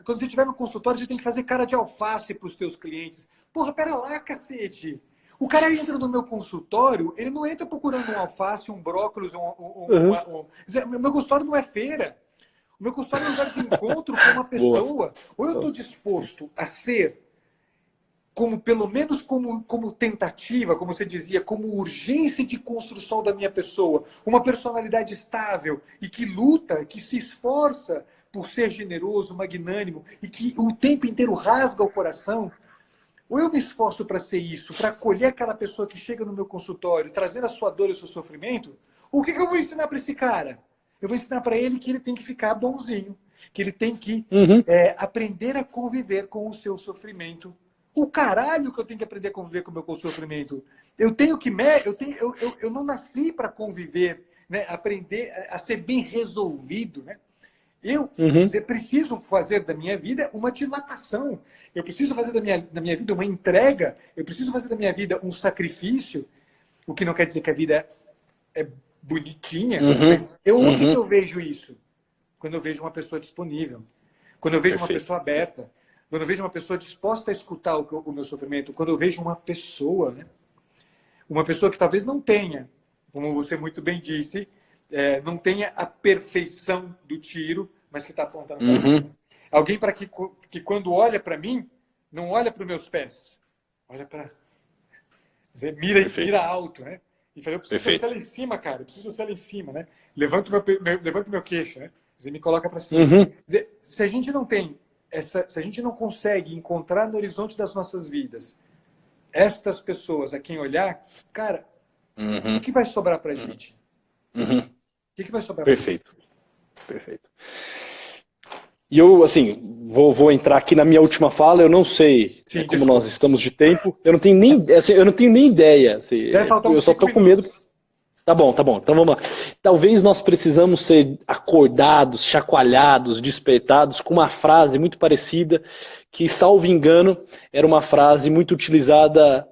você estiver no consultório, você tem que fazer cara de alface para os teus clientes. Porra, pera lá, cacete! O cara entra no meu consultório, ele não entra procurando um alface, um brócolis, o meu consultório não é feira. O meu consultório é um lugar de encontro com uma pessoa. Boa. Ou eu estou disposto a ser, pelo menos como tentativa, como você dizia, como urgência de construção da minha pessoa, uma personalidade estável e que luta, que se esforça por ser generoso, magnânimo e que o tempo inteiro rasga o coração. Ou eu me esforço para ser isso, para acolher aquela pessoa que chega no meu consultório, trazendo a sua dor e o seu sofrimento, o que eu vou ensinar para esse cara? Eu vou ensinar para ele que ele tem que ficar bonzinho, que ele tem que aprender a conviver com o seu sofrimento. O caralho que eu tenho que aprender a conviver com o meu sofrimento. Eu não nasci para conviver, né? Aprender a ser bem resolvido, né? Eu preciso fazer da minha vida uma dilatação. Eu preciso fazer da minha vida uma entrega. Eu preciso fazer da minha vida um sacrifício. O que não quer dizer que a vida é bonitinha. Mas onde que eu vejo isso? Quando eu vejo uma pessoa disponível. Quando eu vejo uma pessoa aberta. Quando eu vejo uma pessoa disposta a escutar o meu sofrimento. Quando eu vejo uma pessoa, né? Uma pessoa que talvez não tenha, como você muito bem disse, não tenha a perfeição do tiro, mas que está apontando para cima. Alguém que quando olha para mim, não olha para os meus pés. Olha para... Mira alto, né? E fala, eu preciso ser lá em cima, cara. Eu preciso ser lá em cima, né? Levanto o meu queixo, né? Me coloca para cima. Quer dizer, se a gente não tem se a gente não consegue encontrar no horizonte das nossas vidas estas pessoas a quem olhar, cara, o que vai sobrar para a gente? O que vai sobrar pra gente? Perfeito. E eu, assim, vou entrar aqui na minha última fala. Eu não sei como nós estamos de tempo. Eu não tenho nem ideia. Assim, eu só tô com medo. Tá bom. Então vamos lá. Talvez nós precisamos ser acordados, chacoalhados, despertados com uma frase muito parecida que, salvo engano, era uma frase muito utilizada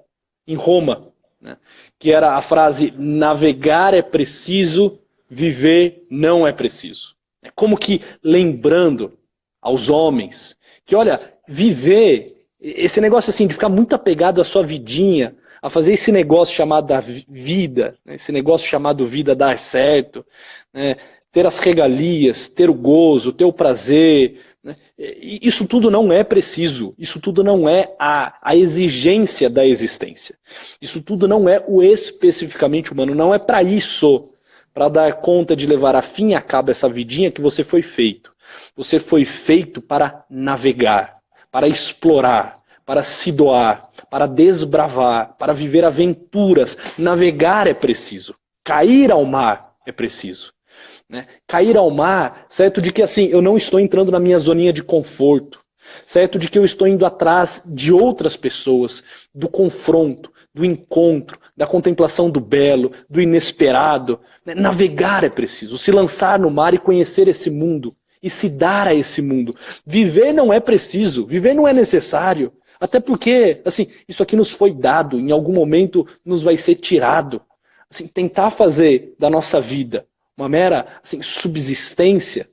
em Roma, né? Que era a frase: navegar é preciso, viver não é preciso. Como que, lembrando aos homens, que olha, viver, esse negócio assim de ficar muito apegado à sua vidinha, a fazer esse negócio chamado da vida, né, esse negócio chamado vida dar certo, né, ter as regalias, ter o gozo, ter o prazer, né, isso tudo não é preciso, isso tudo não é a exigência da existência, isso tudo não é o especificamente humano, não é para isso, para dar conta de levar a fim e a cabo essa vidinha que você foi feito. Você foi feito para navegar, para explorar, para se doar, para desbravar, para viver aventuras. Navegar é preciso. Cair ao mar é preciso. Né? Cair ao mar, certo de que assim, eu não estou entrando na minha zoninha de conforto, certo de que eu estou indo atrás de outras pessoas, do confronto, do encontro, da contemplação do belo, do inesperado. Navegar é preciso, se lançar no mar e conhecer esse mundo, e se dar a esse mundo. Viver não é preciso, viver não é necessário, até porque, assim, isso aqui nos foi dado, em algum momento nos vai ser tirado. Assim, tentar fazer da nossa vida uma mera assim, subsistência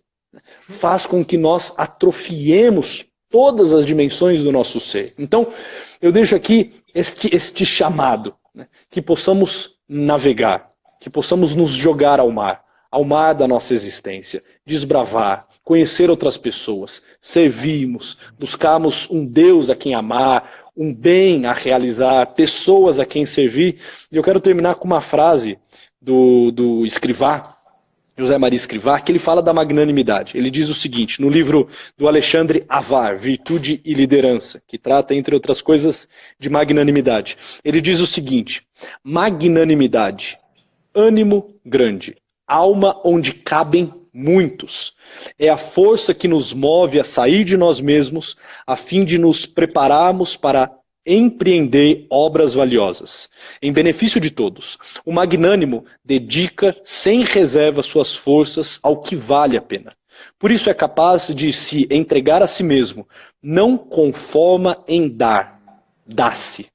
faz com que nós atrofiemos todas as dimensões do nosso ser. Então, eu deixo aqui este chamado, né, que possamos navegar, que possamos nos jogar ao mar da nossa existência, desbravar, conhecer outras pessoas, servirmos, buscarmos um Deus a quem amar, um bem a realizar, pessoas a quem servir. E eu quero terminar com uma frase do Escrivá, José Maria Escrivá, que ele fala da magnanimidade. Ele diz o seguinte, no livro do Alexandre Avar, Virtude e Liderança, que trata, entre outras coisas, de magnanimidade. Ele diz o seguinte, magnanimidade, ânimo grande, alma onde cabem muitos. É a força que nos move a sair de nós mesmos, a fim de nos prepararmos para empreender obras valiosas, em benefício de todos. O magnânimo dedica sem reserva suas forças ao que vale a pena. Por isso é capaz de se entregar a si mesmo, não conforma em dar, dá-se.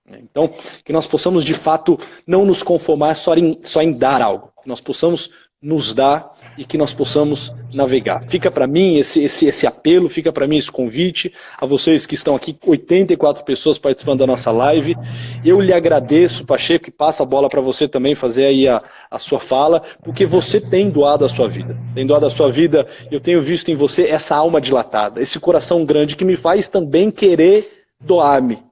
Então, que nós possamos de fato não nos conformar só em dar algo, que nós possamos nos dar e que nós possamos navegar. Fica para mim esse apelo, fica para mim esse convite, a vocês que estão aqui, 84 pessoas participando da nossa live. Eu lhe agradeço, Pacheco, e passa a bola para você também fazer aí a sua fala, porque você tem doado a sua vida. Tem doado a sua vida, eu tenho visto em você essa alma dilatada, esse coração grande que me faz também querer doar-me.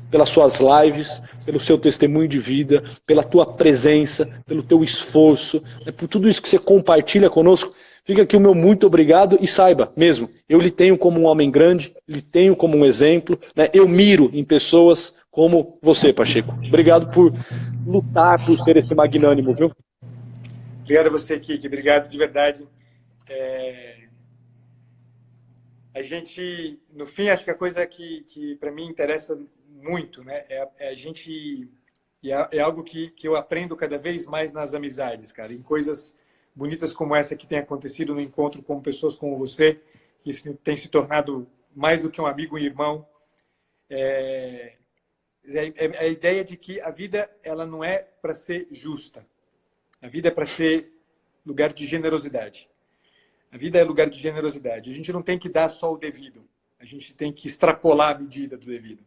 Pelas suas lives, pelo seu testemunho de vida, pela tua presença, pelo teu esforço, por tudo isso que você compartilha conosco. Fica aqui o meu muito obrigado e saiba mesmo, eu lhe tenho como um homem grande, lhe tenho como um exemplo, né? Eu miro em pessoas como você, Pacheco. Obrigado por lutar por ser esse magnânimo, viu? Obrigado a você, Kiki. Obrigado de verdade. A gente, no fim, acho que a coisa que para mim interessa muito, né? A gente é algo que eu aprendo cada vez mais nas amizades, cara, em coisas bonitas como essa que tem acontecido no encontro com pessoas como você, que tem se tornado mais do que um amigo e irmão. A ideia de que a vida ela não é para ser justa, a vida é para ser lugar de generosidade. A vida é lugar de generosidade. A gente não tem que dar só o devido, a gente tem que extrapolar a medida do devido.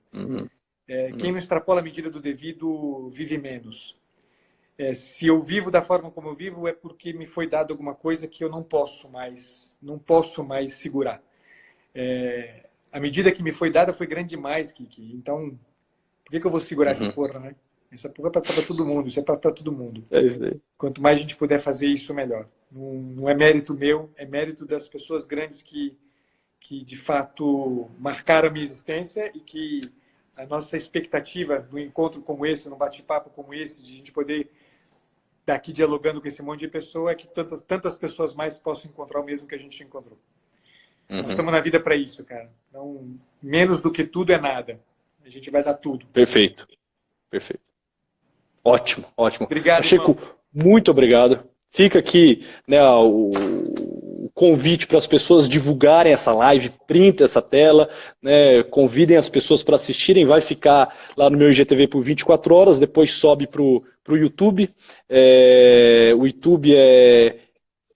Quem não extrapola a medida do devido vive menos. Se eu vivo da forma como eu vivo é porque me foi dado alguma coisa que eu não posso mais segurar. A medida que me foi dada foi grande demais, Kiki. Então, por que eu vou segurar essa porra, né? Essa porra é para todo mundo, isso é para todo mundo. É isso aí. Quanto mais a gente puder fazer isso, melhor. Não é mérito meu, é mérito das pessoas grandes que de fato marcaram a minha existência e que a nossa expectativa no encontro como esse, num bate-papo como esse, de a gente poder estar aqui dialogando com esse monte de pessoa, é que tantas pessoas mais possam encontrar o mesmo que a gente encontrou. Nós estamos na vida para isso, cara. Então, menos do que tudo é nada. A gente vai dar tudo. Perfeito. Perfeito. Ótimo, ótimo. Obrigado, Pacheco, irmão. muito obrigado. Fica aqui, né, o convite para as pessoas divulgarem essa live, print essa tela, né, convidem as pessoas para assistirem, vai ficar lá no meu IGTV por 24 horas, depois sobe para o YouTube. O YouTube é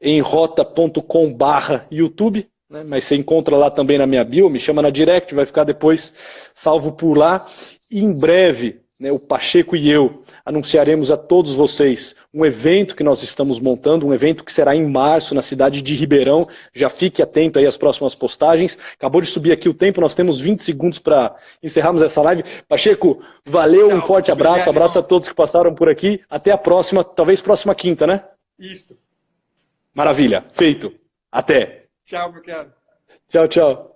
enrota.com/YouTube, né? Mas você encontra lá também na minha bio, me chama na direct, vai ficar depois salvo por lá. E em breve, né, o Pacheco e eu anunciaremos a todos vocês um evento que nós estamos montando, um evento que será em março na cidade de Ribeirão. Já fique atento aí às próximas postagens. Acabou de subir aqui o tempo, nós temos 20 segundos para encerrarmos essa live. Pacheco, valeu, um forte abraço, abraço a todos que passaram por aqui. Até a próxima, talvez próxima quinta, né? Isso. Maravilha, feito. Até. Tchau, meu caro. Tchau, tchau.